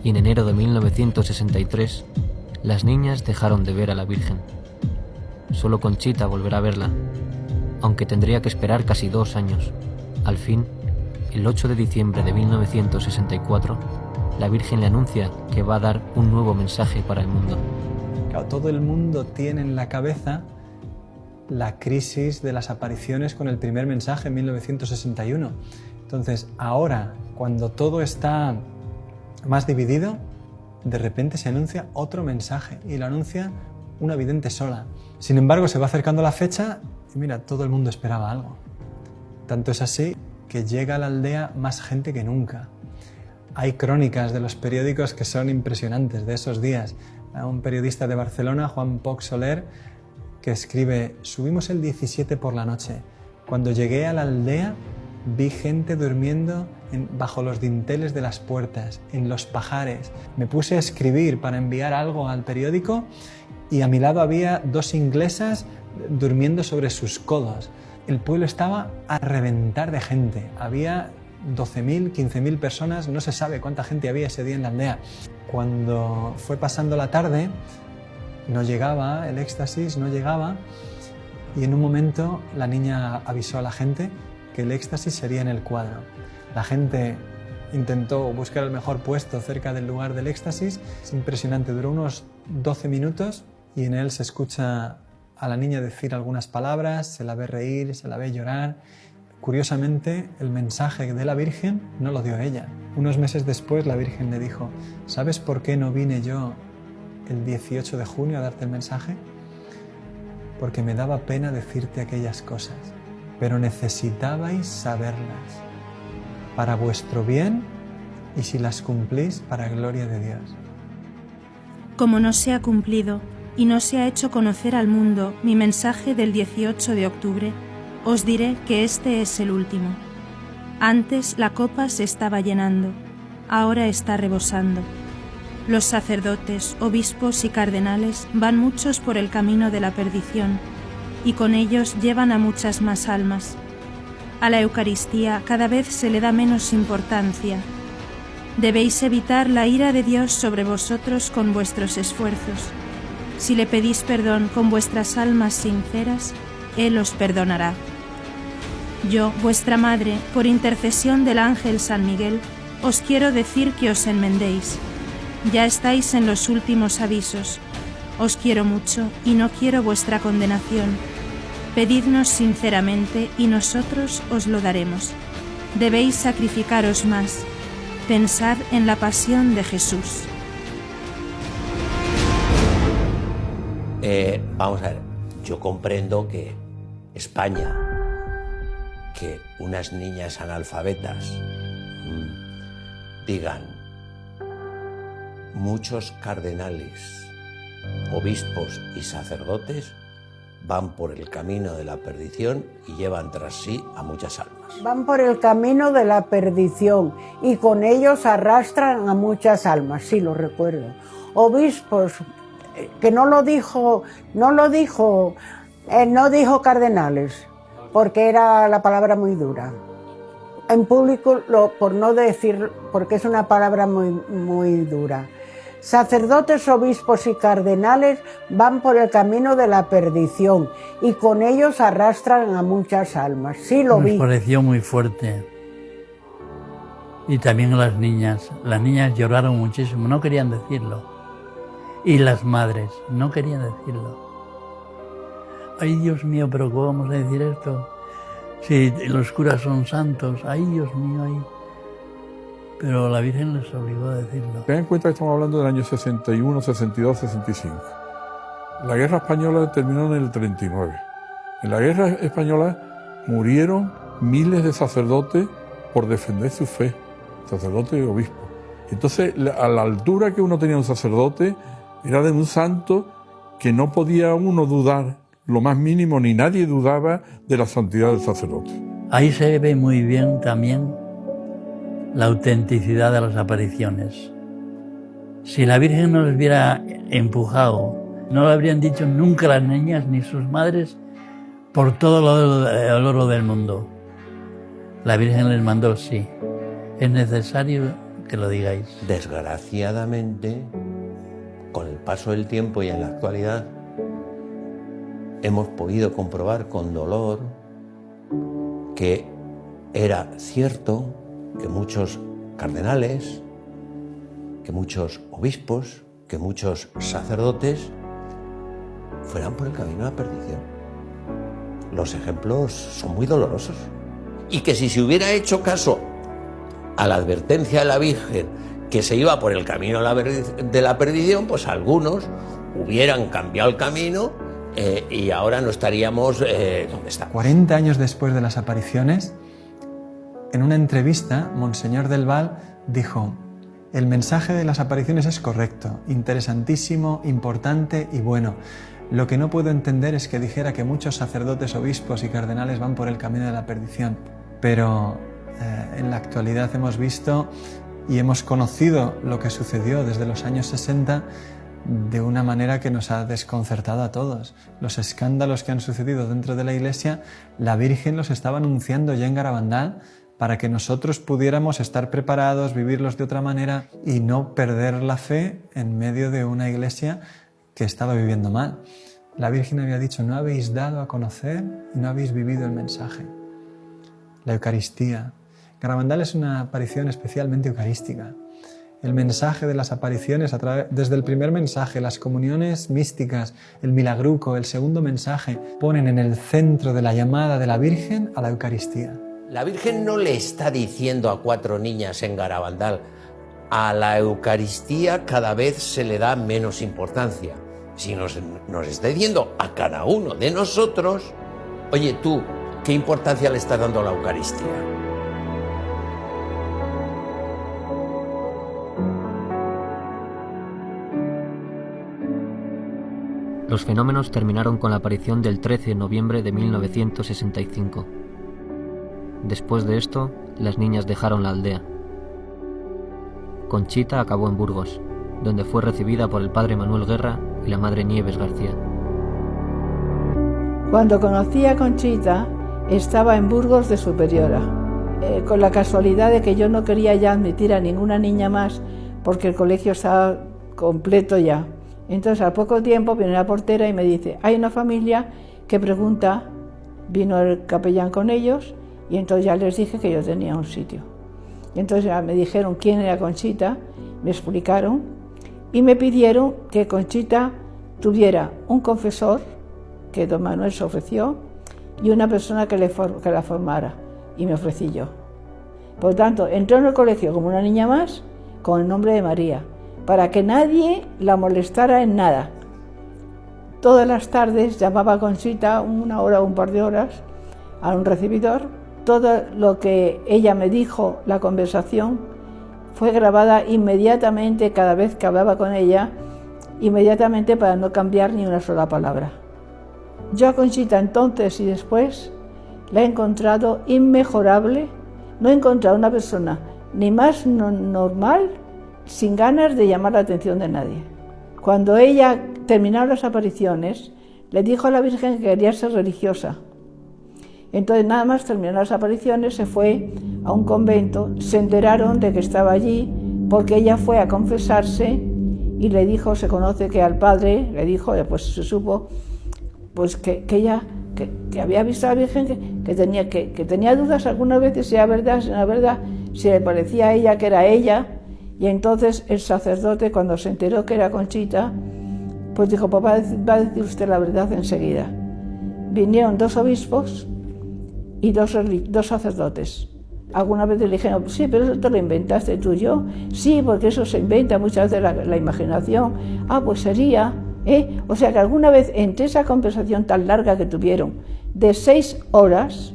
Y en enero de 1963, las niñas dejaron de ver a la Virgen. Solo Conchita volverá a verla, aunque tendría que esperar casi 2 años. Al fin, el 8 de diciembre de 1964, la Virgen le anuncia que va a dar un nuevo mensaje para el mundo. Claro, todo el mundo tiene en la cabeza la crisis de las apariciones con el primer mensaje en 1961. Entonces, ahora, cuando todo está más dividido, de repente se anuncia otro mensaje y lo anuncia una vidente sola. Sin embargo, se va acercando la fecha y mira, todo el mundo esperaba algo. Tanto es así que llega a la aldea más gente que nunca. Hay crónicas de los periódicos que son impresionantes de esos días. Un periodista de Barcelona, Juan Poch Soler, que escribe: subimos el 17 por la noche. Cuando llegué a la aldea vi gente durmiendo bajo los dinteles de las puertas, en los pajares. Me puse a escribir para enviar algo al periódico y a mi lado había 2 inglesas durmiendo sobre sus codos. El pueblo estaba a reventar de gente. Había 12.000, 15.000 personas, no se sabe cuánta gente había ese día en la aldea. Cuando fue pasando la tarde, no llegaba, el éxtasis no llegaba, y en un momento la niña avisó a la gente que el éxtasis sería en el cuadro. La gente intentó buscar el mejor puesto cerca del lugar del éxtasis. Es impresionante, duró unos 12 minutos y en él se escucha a la niña decir algunas palabras, se la ve reír, se la ve llorar. Curiosamente, el mensaje de la Virgen no lo dio ella. Unos meses después la Virgen le dijo: ¿sabes por qué no vine yo el 18 de junio a darte el mensaje? Porque me daba pena decirte aquellas cosas, pero necesitabais saberlas para vuestro bien y si las cumplís para gloria de Dios. Como no se ha cumplido y no se ha hecho conocer al mundo mi mensaje del 18 de octubre, os diré que este es el último. Antes la copa se estaba llenando, ahora está rebosando. Los sacerdotes, obispos y cardenales van muchos por el camino de la perdición, y con ellos llevan a muchas más almas. A la Eucaristía cada vez se le da menos importancia. Debéis evitar la ira de Dios sobre vosotros con vuestros esfuerzos. Si le pedís perdón con vuestras almas sinceras, Él os perdonará. Yo, vuestra Madre, por intercesión del ángel San Miguel, os quiero decir que os enmendéis. Ya estáis en los últimos avisos. Os quiero mucho y no quiero vuestra condenación. Pedidnos sinceramente y nosotros os lo daremos. Debéis sacrificaros más. Pensad en la pasión de Jesús. Vamos a ver, yo comprendo que España, que unas niñas analfabetas digan muchos cardenales, obispos y sacerdotes van por el camino de la perdición y llevan tras sí a muchas almas. Van por el camino de la perdición y con ellos arrastran a muchas almas, sí, lo recuerdo. Obispos, que no dijo cardenales, porque era la palabra muy dura. En público, por no decir, porque es una palabra muy dura. Sacerdotes, obispos y cardenales van por el camino de la perdición y con ellos arrastran a muchas almas. Sí, lo vi. Me pareció muy fuerte. Y también las niñas lloraron muchísimo, no querían decirlo. Y las madres no querían decirlo. Ay, Dios mío, pero ¿cómo vamos a decir esto? Si los curas son santos, ay, Dios mío, ay. Pero la Virgen les obligó a decirlo. Ten en cuenta que estamos hablando del año 61, 62, 65. La guerra española terminó en el 39. En la guerra española murieron miles de sacerdotes por defender su fe, sacerdotes y obispos. Entonces, a la altura que uno tenía un sacerdote, era de un santo que no podía uno dudar lo más mínimo, ni nadie dudaba de la santidad del sacerdote. Ahí se ve muy bien también la autenticidad de las apariciones. Si la Virgen no les hubiera empujado, no lo habrían dicho nunca las niñas ni sus madres por todo el oro del mundo. La Virgen les mandó, sí, es necesario que lo digáis. Desgraciadamente, con el paso del tiempo y en la actualidad, hemos podido comprobar con dolor que era cierto que muchos cardenales, que muchos obispos, que muchos sacerdotes fueran por el camino de la perdición. Los ejemplos son muy dolorosos. Y que si se hubiera hecho caso a la advertencia de la Virgen que se iba por el camino de la perdición, pues algunos hubieran cambiado el camino y ahora no estaríamos donde estamos. 40 años después de las apariciones, en una entrevista, Monseñor del Val dijo: el mensaje de las apariciones es correcto, interesantísimo, importante y bueno. Lo que no puedo entender es que dijera que muchos sacerdotes, obispos y cardenales van por el camino de la perdición. Pero en la actualidad hemos visto y hemos conocido lo que sucedió desde los años 60 de una manera que nos ha desconcertado a todos. Los escándalos que han sucedido dentro de la Iglesia, la Virgen los estaba anunciando ya en Garabandal para que nosotros pudiéramos estar preparados, vivirlos de otra manera y no perder la fe en medio de una Iglesia que estaba viviendo mal. La Virgen había dicho, no habéis dado a conocer y no habéis vivido el mensaje. La Eucaristía. Garabandal es una aparición especialmente eucarística. El mensaje de las apariciones, desde el primer mensaje, las comuniones místicas, el milagruco, el segundo mensaje, ponen en el centro de la llamada de la Virgen a la Eucaristía. La Virgen no le está diciendo a 4 niñas en Garabandal, a la Eucaristía cada vez se le da menos importancia, sino nos está diciendo a cada uno de nosotros, oye tú, ¿qué importancia le estás dando a la Eucaristía? Los fenómenos terminaron con la aparición del 13 de noviembre de 1965. Después de esto, las niñas dejaron la aldea. Conchita acabó en Burgos, donde fue recibida por el padre Manuel Guerra y la madre Nieves García. Cuando conocí a Conchita, estaba en Burgos de superiora, con la casualidad de que yo no quería ya admitir a ninguna niña más, porque el colegio estaba completo ya. Entonces, al poco tiempo, viene la portera y me dice, hay una familia que pregunta, vino el capellán con ellos, y entonces ya les dije que yo tenía un sitio. Y entonces ya me dijeron quién era Conchita, me explicaron, y me pidieron que Conchita tuviera un confesor, que don Manuel se ofreció, y una persona que la formara, y me ofrecí yo. Por tanto, entró en el colegio como una niña más, con el nombre de María, para que nadie la molestara en nada. Todas las tardes llamaba a Conchita, 1 hora o un par de horas, a un recibidor. Todo lo que ella me dijo, la conversación, fue grabada inmediatamente cada vez que hablaba con ella, inmediatamente para no cambiar ni una sola palabra. Yo a Conchita entonces y después la he encontrado inmejorable, no he encontrado una persona ni más normal, sin ganas de llamar la atención de nadie. Cuando ella terminó las apariciones, le dijo a la Virgen que quería ser religiosa. Entonces nada más terminó las apariciones, se fue a un convento, se enteraron de que estaba allí, porque ella fue a confesarse y le dijo, se conoce que al padre, le dijo, después se supo, pues que ella que había visto a la Virgen, que tenía dudas algunas veces si era verdad, si no era verdad, si le parecía a ella que era ella. Y entonces el sacerdote, cuando se enteró que era Conchita, pues dijo, pues va a decir usted la verdad enseguida. Vinieron 2 obispos y 2 sacerdotes. Alguna vez le dijeron, sí, pero eso te lo inventaste tú y yo. Sí, porque eso se inventa muchas veces la imaginación. Ah, pues sería, O sea que alguna vez entre esa conversación tan larga que tuvieron, de 6 horas,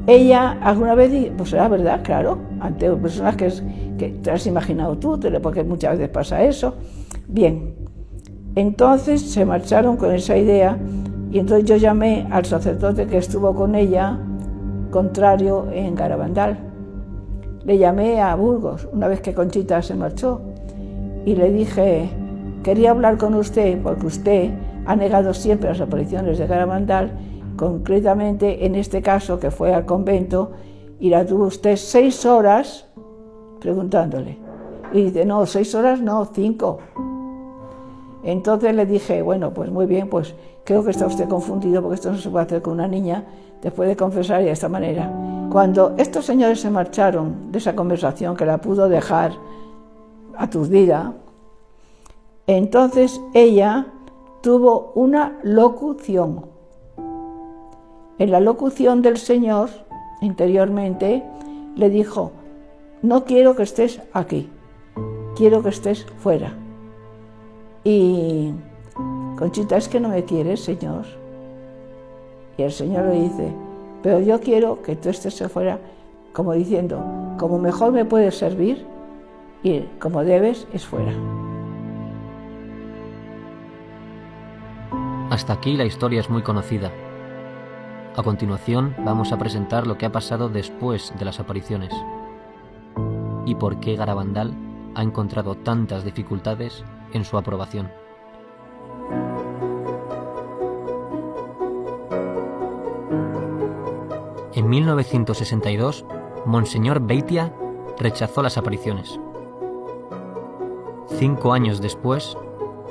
ella alguna vez dijo, pues era verdad, claro, ante personas que te has imaginado tú, porque muchas veces pasa eso. Bien, entonces se marcharon con esa idea y entonces yo llamé al sacerdote que estuvo con ella, contrario, en Garabandal. Le llamé a Burgos, una vez que Conchita se marchó, y le dije, quería hablar con usted, porque usted ha negado siempre las apariciones de Garabandal, concretamente en este caso que fue al convento, y la tuvo usted 6 horas preguntándole. Y dice, no, 6 horas no, 5. Entonces le dije, bueno, pues muy bien, pues creo que está usted confundido porque esto no se puede hacer con una niña después de confesar y de esta manera. Cuando estos señores se marcharon de esa conversación que la pudo dejar aturdida, entonces ella tuvo una locución. En la locución del Señor, interiormente, le dijo, no quiero que estés aquí, quiero que estés fuera. Y Conchita, es que no me quieres, Señor. Y el Señor le dice, pero yo quiero que tú estés afuera, como diciendo, como mejor me puedes servir y como debes es fuera. Hasta aquí la historia es muy conocida. A continuación vamos a presentar lo que ha pasado después de las apariciones y por qué Garabandal ha encontrado tantas dificultades en su aprobación. En 1962, Monseñor Beitia rechazó las apariciones. 5 años después,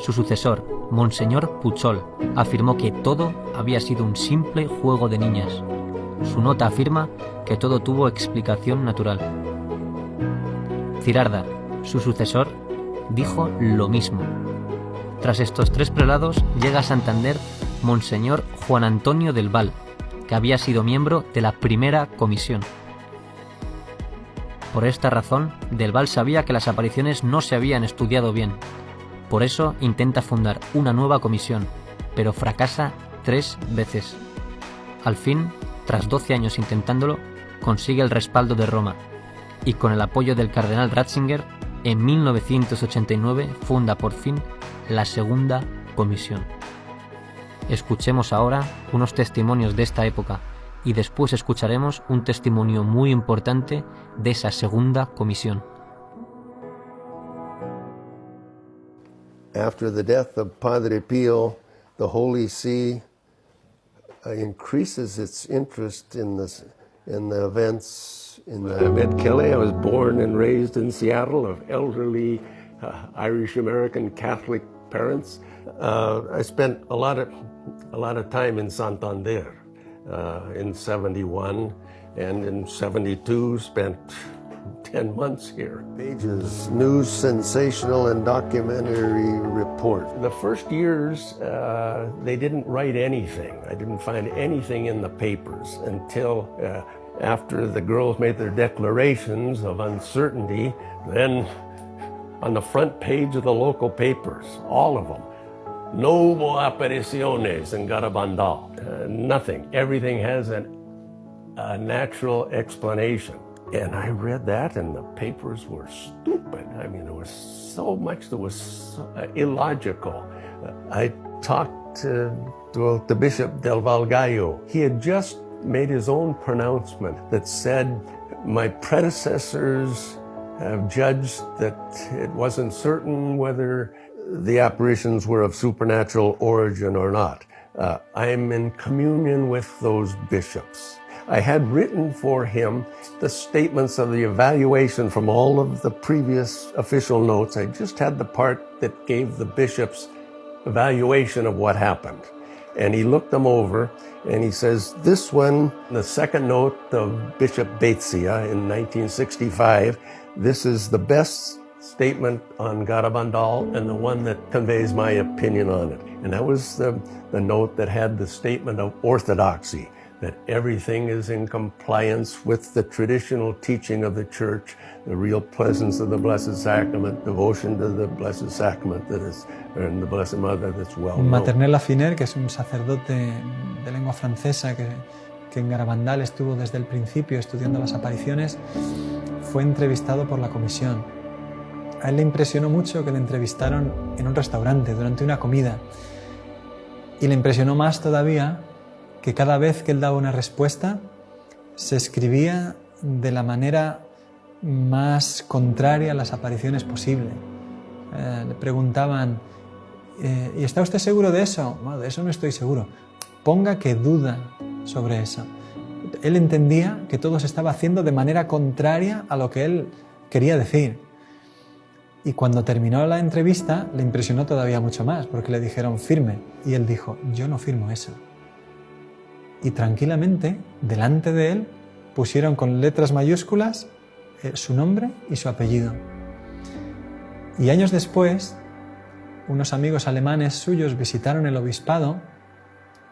Su sucesor, Monseñor Puchol, afirmó que todo había sido un simple juego de niñas. Su nota afirma que todo tuvo explicación natural. Cirarda, su sucesor, dijo lo mismo. Tras estos 3 prelados llega a Santander Monseñor Juan Antonio del Val, que había sido miembro de la primera comisión. Por esta razón, del Val sabía que las apariciones no se habían estudiado bien. Por eso intenta fundar una nueva comisión, pero fracasa 3 veces. Al fin, tras 12 años intentándolo, consigue el respaldo de Roma y con el apoyo del cardenal Ratzinger, en 1989 funda por fin la segunda comisión. Escuchemos ahora unos testimonios de esta época y después escucharemos un testimonio muy importante de esa segunda comisión. After the death of Padre Pio, the Holy See increases its interest in the events in the... I'm Ed Kelly. I was born and raised in Seattle of elderly Irish-American Catholic parents. I spent a lot of time in Santander in 71, and in 72 spent 10 months here. Pages, news, sensational, and documentary report. The first years, they didn't write anything. I didn't find anything in the papers until after the girls made their declarations of uncertainty. Then on the front page of the local papers, all of them, no more apariciones in Garabandal. Nothing. Everything has a natural explanation. And I read that, and the papers were stupid. I mean, there was so much that was illogical. I talked to the Bishop del Val Gallo. He had just made his own pronouncement that said, my predecessors have judged that it wasn't certain whether the apparitions were of supernatural origin or not. I'm in communion with those bishops. I had written for him the statements of the evaluation from all of the previous official notes. I just had the part that gave the bishop's evaluation of what happened. And he looked them over and he says, this one, the second note of Bishop Baetzia in 1965, this is the best statement on Garabandal and the one that conveys my opinion on it. And that was the note that had the statement of orthodoxy, that everything is in compliance with the traditional teaching of the Church, the real presence of the Blessed Sacrament, devotion to the Blessed Sacrament that is, and the Blessed Mother that's well known. Maternel Afiner, que es un sacerdote de lengua francesa que en Garabandal estuvo desde el principio estudiando las apariciones, fue entrevistado por la comisión. A él le impresionó mucho que le entrevistaron en un restaurante durante una comida, y le impresionó más todavía que cada vez que él daba una respuesta se escribía de la manera más contraria a las apariciones posible. Le preguntaban, ¿y está usted seguro de eso? Bueno, de eso no estoy seguro. Ponga que duda sobre eso. Él entendía que todo se estaba haciendo de manera contraria a lo que él quería decir. Y cuando terminó la entrevista le impresionó todavía mucho más, porque le dijeron firme, y él dijo, yo no firmo eso. Y tranquilamente, delante de él, pusieron con letras mayúsculas su nombre y su apellido. Y años después, unos amigos alemanes suyos visitaron el obispado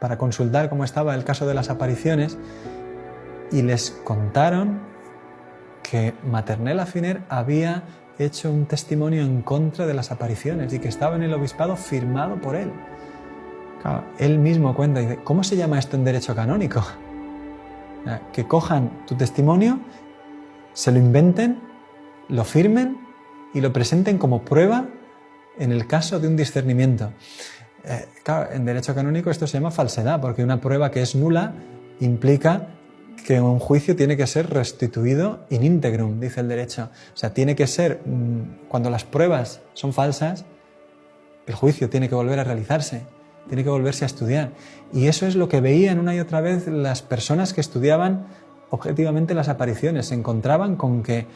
para consultar cómo estaba el caso de las apariciones y les contaron que Maternel Afiner había hecho un testimonio en contra de las apariciones y que estaba en el obispado firmado por él. Claro, él mismo cuenta y dice, ¿cómo se llama esto en derecho canónico? Que cojan tu testimonio, se lo inventen, lo firmen y lo presenten como prueba en el caso de un discernimiento. Claro, en derecho canónico esto se llama falsedad, porque una prueba que es nula implica que un juicio tiene que ser restituido in integrum, dice el derecho. O sea, tiene que ser, cuando las pruebas son falsas, el juicio tiene que volver a realizarse, tiene que volverse a estudiar. Y eso es lo que veían una y otra vez las personas que estudiaban objetivamente las apariciones. Se encontraban con que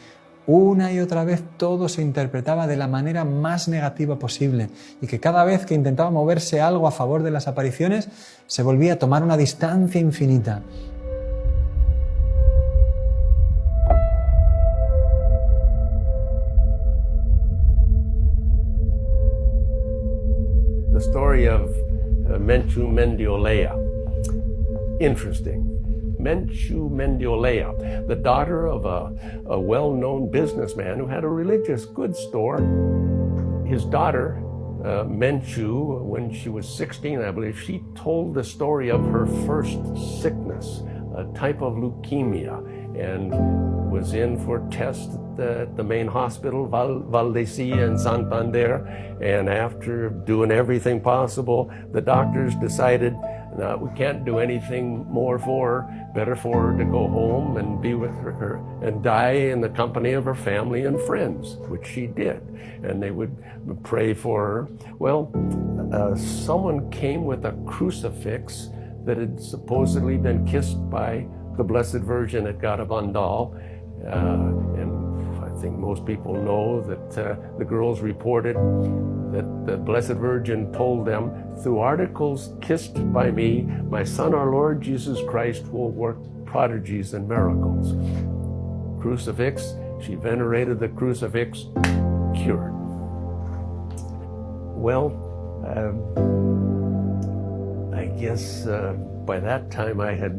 una y otra vez todo se interpretaba de la manera más negativa posible y que cada vez que intentaba moverse algo a favor de las apariciones se volvía a tomar una distancia infinita. The story of Menchu Mendiolea. Interesting. Menchu Mendiolea, the daughter of a well-known businessman who had a religious goods store. His daughter, Menchu, when she was 16, I believe, she told the story of her first sickness, a type of leukemia, and was in for tests at the main hospital, Valdecilla in Santander, and after doing everything possible, the doctors decided, no, we can't do anything more for her, better for her to go home and be with her and die in the company of her family and friends, which she did. And they would pray for her. Well, someone came with a crucifix that had supposedly been kissed by the Blessed Virgin at Garabandal, and I think most people know that the girls reported that the Blessed Virgin told them, through articles kissed by me, my Son, our Lord Jesus Christ, will work prodigies and miracles. Crucifix, she venerated the crucifix, cured. Well, I guess by that time I had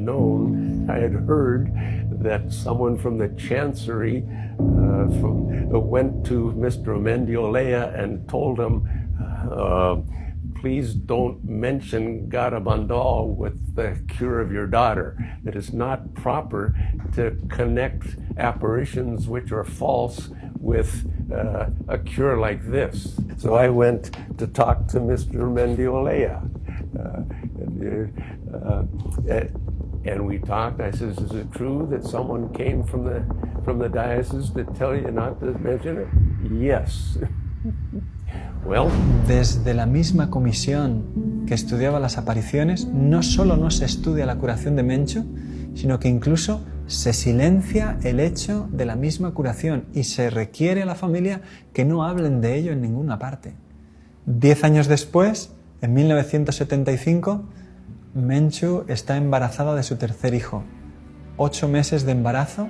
heard that someone from the Chancery went to Mr. Mendiolea and told him, please don't mention Garabandal with the cure of your daughter. It is not proper to connect apparitions which are false with a cure like this. So I went to talk to Mr. Mendiolea. And we talked. I says, is it true that someone came from the diocese to tell you not to mention it? Yes. Well. Desde la misma comisión que estudiaba las apariciones, no solo no se estudia la curación de Menchu, sino que incluso se silencia el hecho de la misma curación y se requiere a la familia que no hablen de ello en ninguna parte. 10 años después, en 1975, Menchu está embarazada de su tercer hijo, 8 meses de embarazo,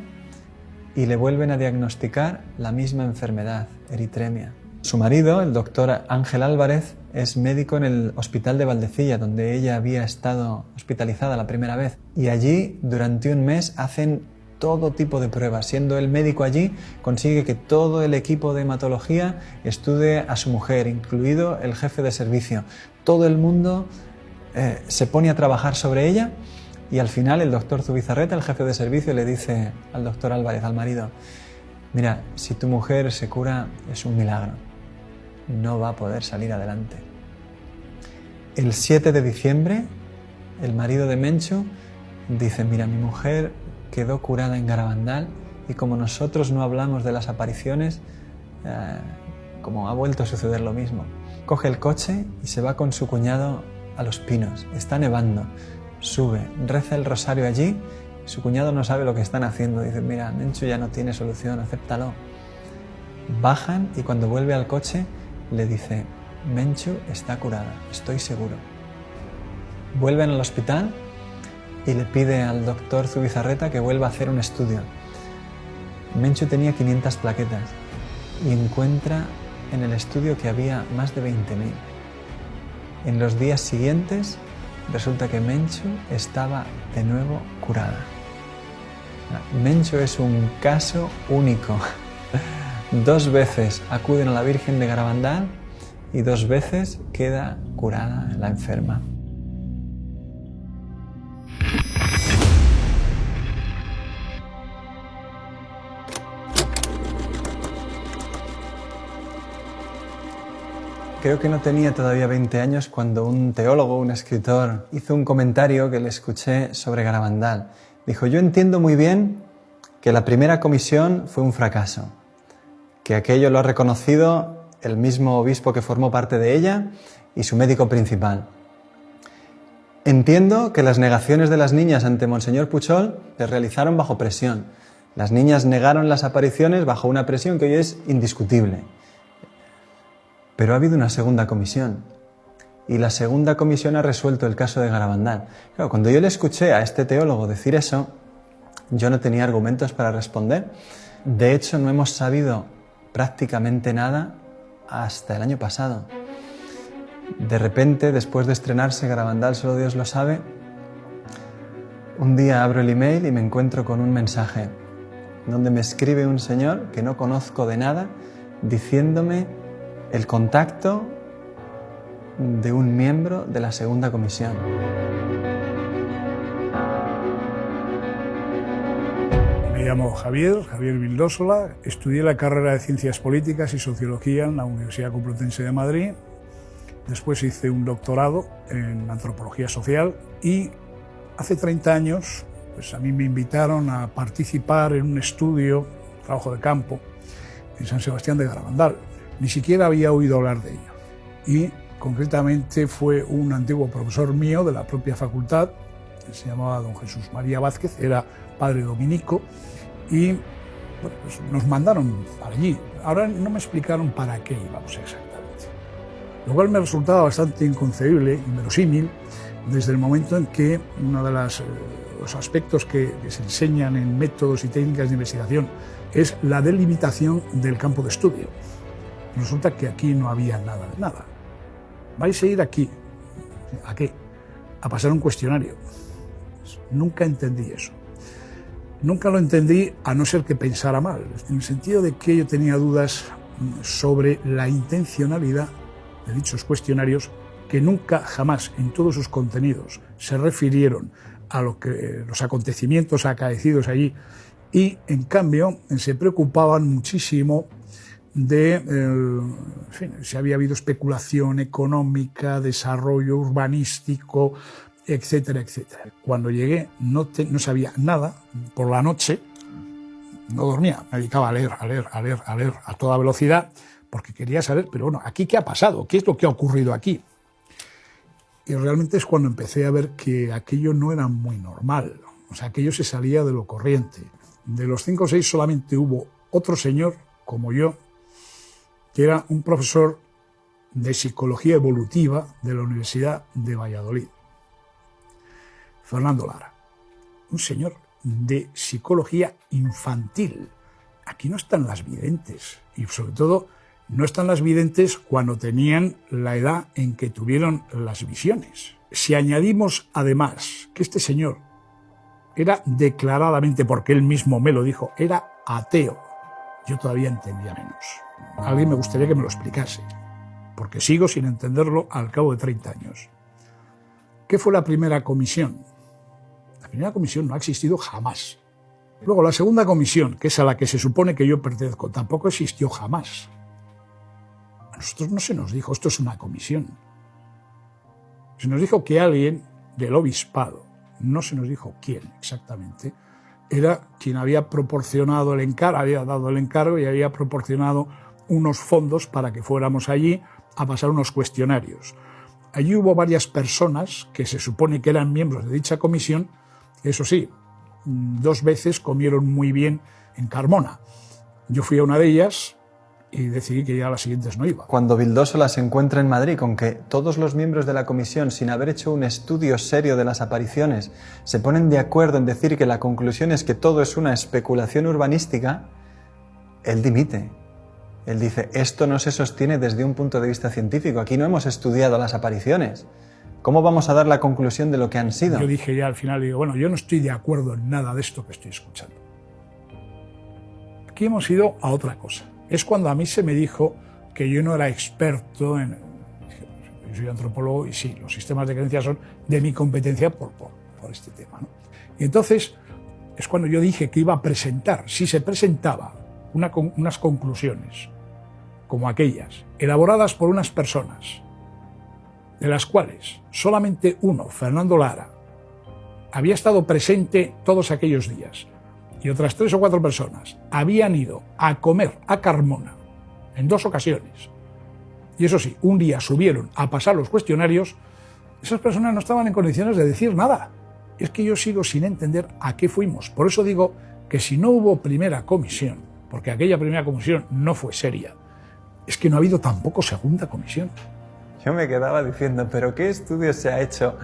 y le vuelven a diagnosticar la misma enfermedad, eritremia. Su marido, el doctor Ángel Álvarez, es médico en el hospital de Valdecilla, donde ella había estado hospitalizada la primera vez. Y allí, durante un mes, hacen todo tipo de pruebas. Siendo el médico allí, consigue que todo el equipo de hematología estudie a su mujer, incluido el jefe de servicio. Todo el mundo se pone a trabajar sobre ella y al final el doctor Zubizarreta, el jefe de servicio, le dice al doctor Álvarez, al marido, mira, si tu mujer se cura es un milagro, no va a poder salir adelante. El 7 de diciembre, el marido de Menchu dice, mira, mi mujer quedó curada en Garabandal y como nosotros no hablamos de las apariciones, como ha vuelto a suceder lo mismo. Coge el coche y se va con su cuñado a Los Pinos. Está nevando, sube, reza el rosario allí, su cuñado no sabe lo que están haciendo, dice, mira, Menchu ya no tiene solución, acéptalo. Bajan y cuando vuelve al coche le dice, Menchu está curada, estoy seguro. Vuelven al hospital y le pide al doctor Zubizarreta que vuelva a hacer un estudio. Menchu tenía 500 plaquetas y encuentra en el estudio que había más de 20.000. En los días siguientes resulta que Menchu estaba de nuevo curada. Menchu es un caso único. 2 veces acuden a la Virgen de Garabandal y 2 veces queda curada la enferma. Creo que no tenía todavía 20 años cuando un teólogo, un escritor, hizo un comentario que le escuché sobre Garabandal. Dijo, yo entiendo muy bien que la primera comisión fue un fracaso, que aquello lo ha reconocido el mismo obispo que formó parte de ella y su médico principal. Entiendo que las negaciones de las niñas ante Monseñor Puchol se realizaron bajo presión, Las niñas negaron las apariciones bajo una presión que hoy es indiscutible. Pero ha habido una segunda comisión. Y la segunda comisión ha resuelto el caso de Garabandal. Claro, cuando yo le escuché a este teólogo decir eso, yo no tenía argumentos para responder. De hecho, no hemos sabido prácticamente nada hasta el año pasado. De repente, después de estrenarse Garabandal, solo Dios lo sabe, un día abro el email y me encuentro con un mensaje donde me escribe un señor que no conozco de nada, diciéndome el contacto de un miembro de la segunda comisión. Me llamo Javier Vildósola, estudié la carrera de Ciencias Políticas y Sociología en la Universidad Complutense de Madrid. Después hice un doctorado en Antropología Social y hace 30 años pues a mí me invitaron a participar en un estudio, trabajo de campo, en San Sebastián de Garabandal. Ni siquiera había oído hablar de ello. Y concretamente fue un antiguo profesor mío de la propia facultad, que se llamaba don Jesús María Vázquez, era padre dominico, y bueno, pues nos mandaron para allí. Ahora no me explicaron para qué íbamos exactamente. Lo cual me resultaba bastante inconcebible, inverosímil, desde el momento en que uno de los aspectos que se enseñan en métodos y técnicas de investigación es la delimitación del campo de estudio. Resulta que aquí no había nada de nada. Vais a ir aquí. ¿A qué? A pasar un cuestionario. Nunca entendí eso. Nunca lo entendí a no ser que pensara mal, en el sentido de que yo tenía dudas sobre la intencionalidad de dichos cuestionarios que nunca, jamás, en todos sus contenidos, se refirieron a los acontecimientos acaecidos allí y, en cambio, se preocupaban muchísimo de si había habido especulación económica, desarrollo urbanístico, etcétera, etcétera. Cuando llegué no sabía nada. Por la noche no dormía, me dedicaba a leer a toda velocidad porque quería saber, pero bueno, ¿aquí qué ha pasado? ¿Qué es lo que ha ocurrido aquí? Y realmente es cuando empecé a ver que aquello no era muy normal. O sea, aquello se salía de lo corriente. De los 5 o 6 solamente hubo otro señor, como yo, que era un profesor de psicología evolutiva de la Universidad de Valladolid, Fernando Lara, un señor de psicología infantil. Aquí no están las videntes, y sobre todo no están las videntes cuando tenían la edad en que tuvieron las visiones. Si añadimos además que este señor era declaradamente, porque él mismo me lo dijo, era ateo, yo todavía entendía menos. Alguien me gustaría que me lo explicase, porque sigo sin entenderlo al cabo de 30 años. ¿Qué fue la primera comisión? La primera comisión no ha existido jamás. Luego, la segunda comisión, que es a la que se supone que yo pertenezco, tampoco existió jamás. A nosotros no se nos dijo, esto es una comisión. Se nos dijo que alguien del obispado, no se nos dijo quién exactamente, era quien había proporcionado el encargo, había dado el encargo y había proporcionado unos fondos para que fuéramos allí a pasar unos cuestionarios. Allí hubo varias personas que se supone que eran miembros de dicha comisión, eso sí, 2 veces comieron muy bien en Carmona. Yo fui a una de ellas y decidí que ya a las siguientes no iba. Cuando Vildósola se encuentra en Madrid con que todos los miembros de la comisión, sin haber hecho un estudio serio de las apariciones, se ponen de acuerdo en decir que la conclusión es que todo es una especulación urbanística, él dimite. Él dice, esto no se sostiene desde un punto de vista científico, aquí no hemos estudiado las apariciones. ¿Cómo vamos a dar la conclusión de lo que han sido? Yo dije ya al final, digo, bueno, yo no estoy de acuerdo en nada de esto que estoy escuchando. Aquí hemos ido a otra cosa. Es cuando a mí se me dijo que yo no era experto en... Yo soy antropólogo y sí, los sistemas de creencias son de mi competencia por este tema, ¿no? Y entonces es cuando yo dije que iba a presentar, si se presentaba unas conclusiones como aquellas, elaboradas por unas personas, de las cuales solamente uno, Fernando Lara, había estado presente todos aquellos días, y otras 3 o 4 personas habían ido a comer a Carmona en 2 ocasiones, y eso sí, un día subieron a pasar los cuestionarios, esas personas no estaban en condiciones de decir nada. Es que yo sigo sin entender a qué fuimos. Por eso digo que si no hubo primera comisión, porque aquella primera comisión no fue seria, es que no ha habido tampoco segunda comisión. Yo me quedaba diciendo, ¿pero qué estudios se ha hecho?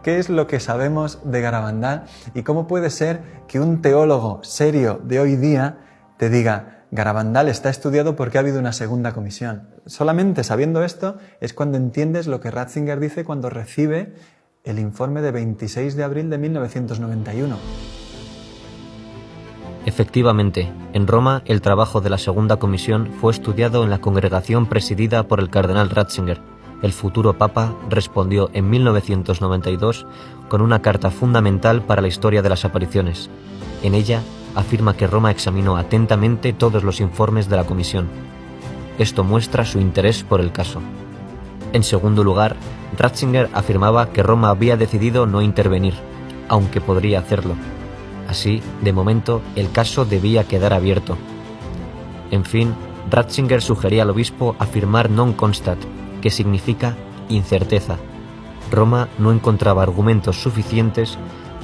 ¿Qué es lo que sabemos de Garabandal? ¿Y cómo puede ser que un teólogo serio de hoy día te diga, Garabandal está estudiado porque ha habido una segunda comisión? Solamente sabiendo esto es cuando entiendes lo que Ratzinger dice cuando recibe el informe de 26 de abril de 1991. Efectivamente, en Roma el trabajo de la segunda comisión fue estudiado en la congregación presidida por el cardenal Ratzinger. El futuro papa respondió en 1992 con una carta fundamental para la historia de las apariciones. En ella afirma que Roma examinó atentamente todos los informes de la comisión. Esto muestra su interés por el caso. En segundo lugar, Ratzinger afirmaba que Roma había decidido no intervenir, aunque podría hacerlo. Así, de momento, el caso debía quedar abierto. En fin, Ratzinger sugería al obispo afirmar non constat, que significa incerteza. Roma no encontraba argumentos suficientes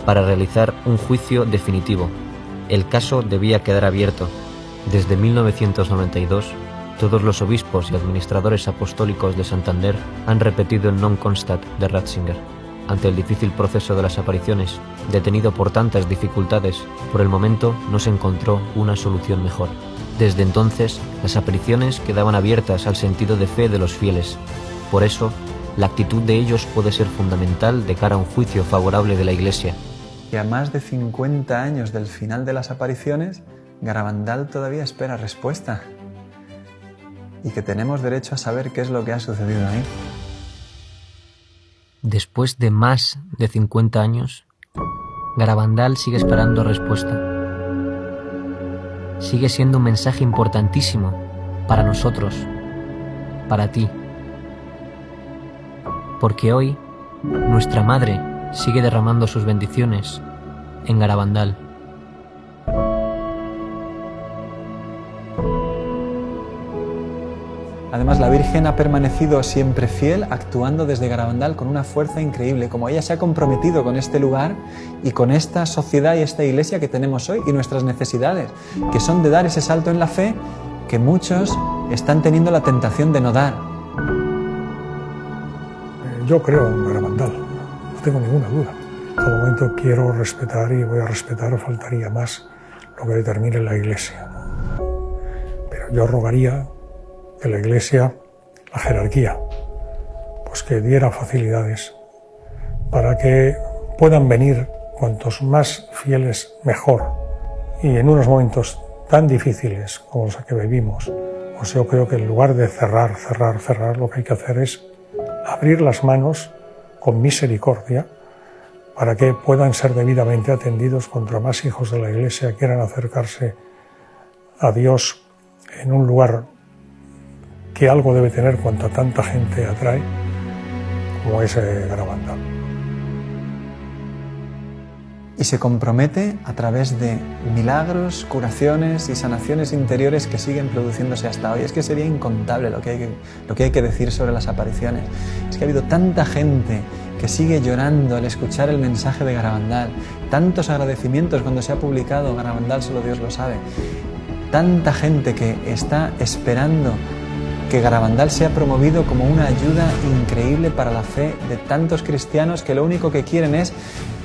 para realizar un juicio definitivo. El caso debía quedar abierto. Desde 1992, todos los obispos y administradores apostólicos de Santander han repetido el non constat de Ratzinger. Ante el difícil proceso de las apariciones, detenido por tantas dificultades, por el momento no se encontró una solución mejor. Desde entonces, las apariciones quedaban abiertas al sentido de fe de los fieles. Por eso, la actitud de ellos puede ser fundamental de cara a un juicio favorable de la Iglesia. Y a más de 50 años del final de las apariciones, Garabandal todavía espera respuesta. Y que tenemos derecho a saber qué es lo que ha sucedido ahí. Después de más de 50 años, Garabandal sigue esperando respuesta. Sigue siendo un mensaje importantísimo para nosotros, para ti. Porque hoy, nuestra Madre sigue derramando sus bendiciones en Garabandal. Además, la Virgen ha permanecido siempre fiel, actuando desde Garabandal con una fuerza increíble, como ella se ha comprometido con este lugar y con esta sociedad y esta iglesia que tenemos hoy y nuestras necesidades, que son de dar ese salto en la fe que muchos están teniendo la tentación de no dar. Yo creo en Garabandal, no tengo ninguna duda. En todo momento quiero respetar y voy a respetar, faltaría más, lo que determine la iglesia. Pero yo rogaría que la Iglesia, la jerarquía, pues que diera facilidades para que puedan venir cuantos más fieles mejor. Y en unos momentos tan difíciles como los que vivimos, pues yo creo que en lugar de cerrar, lo que hay que hacer es abrir las manos con misericordia para que puedan ser debidamente atendidos contra más hijos de la Iglesia quieran acercarse a Dios en un lugar que algo debe tener cuanto a tanta gente atrae, como es Garabandal. Y se compromete a través de milagros, curaciones y sanaciones interiores que siguen produciéndose hasta hoy. Es que sería incontable lo que hay que decir sobre las apariciones. Es que ha habido tanta gente que sigue llorando al escuchar el mensaje de Garabandal, tantos agradecimientos cuando se ha publicado Garabandal, solo Dios lo sabe, tanta gente que está esperando que Garabandal sea promovido como una ayuda increíble para la fe de tantos cristianos que lo único que quieren es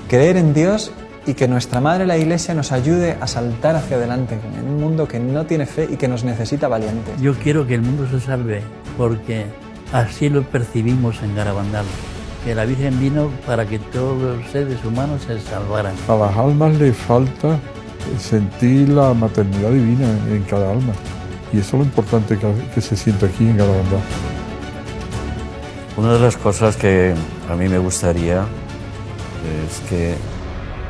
creer en Dios y que nuestra Madre la Iglesia nos ayude a saltar hacia adelante en un mundo que no tiene fe y que nos necesita valientes. Yo quiero que el mundo se salve porque así lo percibimos en Garabandal, que la Virgen vino para que todos los seres humanos se salvaran. A las almas les falta sentir la maternidad divina en cada alma. Y eso es lo importante que se siente aquí en Garabandal. Una de las cosas que a mí me gustaría es que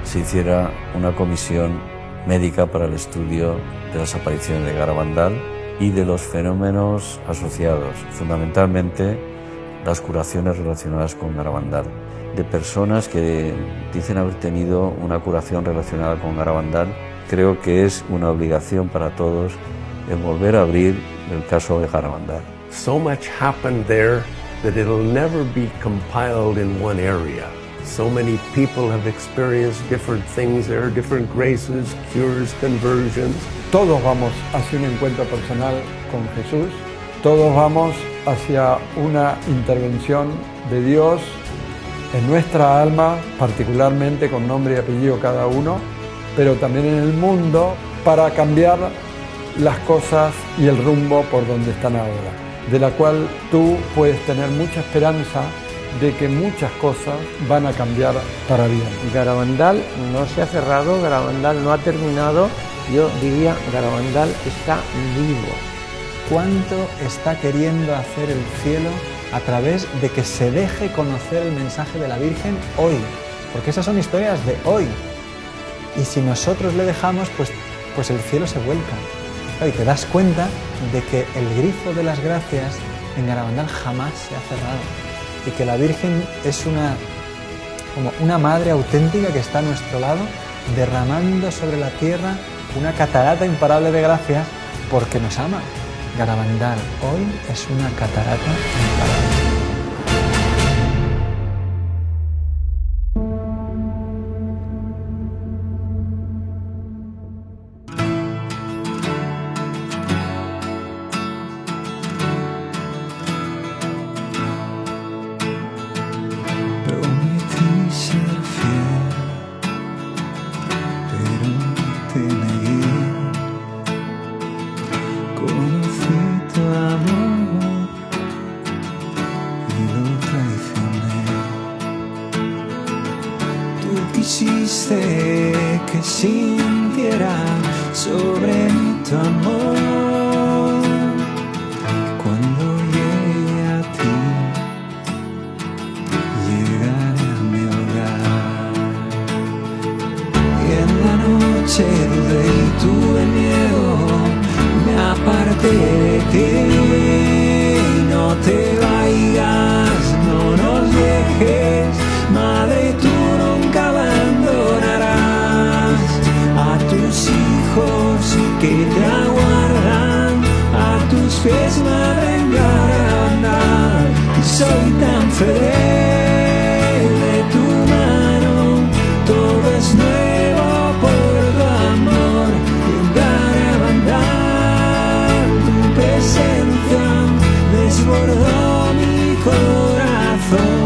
se hiciera una comisión médica para el estudio de las apariciones de Garabandal y de los fenómenos asociados, fundamentalmente las curaciones relacionadas con Garabandal, de personas que dicen haber tenido una curación relacionada con Garabandal. Creo que es una obligación para todos en volver a abrir el caso de Garabandal. So much happened there that it'll never be compiled in one area. So many people have experienced different things there, different graces, cures, conversions. Todos vamos hacia un encuentro personal con Jesús, todos vamos hacia una intervención de Dios en nuestra alma, particularmente con nombre y apellido cada uno, pero también en el mundo para cambiar las cosas y el rumbo por donde están ahora, de la cual tú puedes tener mucha esperanza de que muchas cosas van a cambiar para bien. Garabandal no se ha cerrado, Garabandal no ha terminado, yo diría Garabandal está vivo. ¿Cuánto está queriendo hacer el cielo a través de que se deje conocer el mensaje de la Virgen hoy? Porque esas son historias de hoy. Y si nosotros le dejamos, pues el cielo se vuelca. Y te das cuenta de que el grifo de las gracias en Garabandal jamás se ha cerrado. Y que la Virgen es como una madre auténtica que está a nuestro lado, derramando sobre la tierra una catarata imparable de gracias porque nos ama. Garabandal hoy es una catarata imparable. Quisiste que sintiera sobre mí tu amor. Cuando llegue a ti, llegaré a mi hogar. Y en la noche dudé y tuve miedo, me aparté de ti. No te vayas, no nos dejes, Madre, tú nunca abandonarás a tus hijos que te aguardan, a tus pies, Madre, en Garabandal. Soy tan feliz de tu mano, todo es nuevo por tu amor. En Garabandal tu presencia desbordó mi corazón.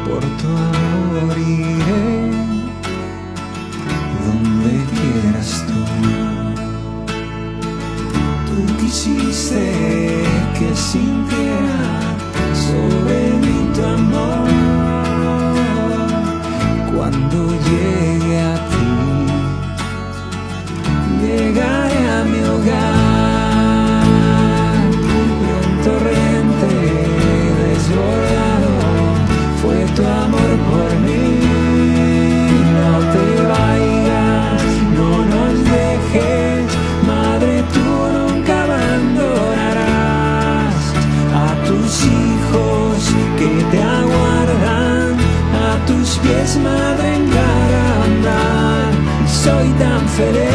Por tu amor iré donde quieras tú. Tú quisiste que sintiera sobre mí tu amor. Cuando llegue a ti, llegaré a mi hogar. Fue tu amor por mí. No te vayas, no nos dejes, Madre, tú nunca abandonarás a tus hijos que te aguardan, a tus pies, Madre, en Garabandal. Soy tan feliz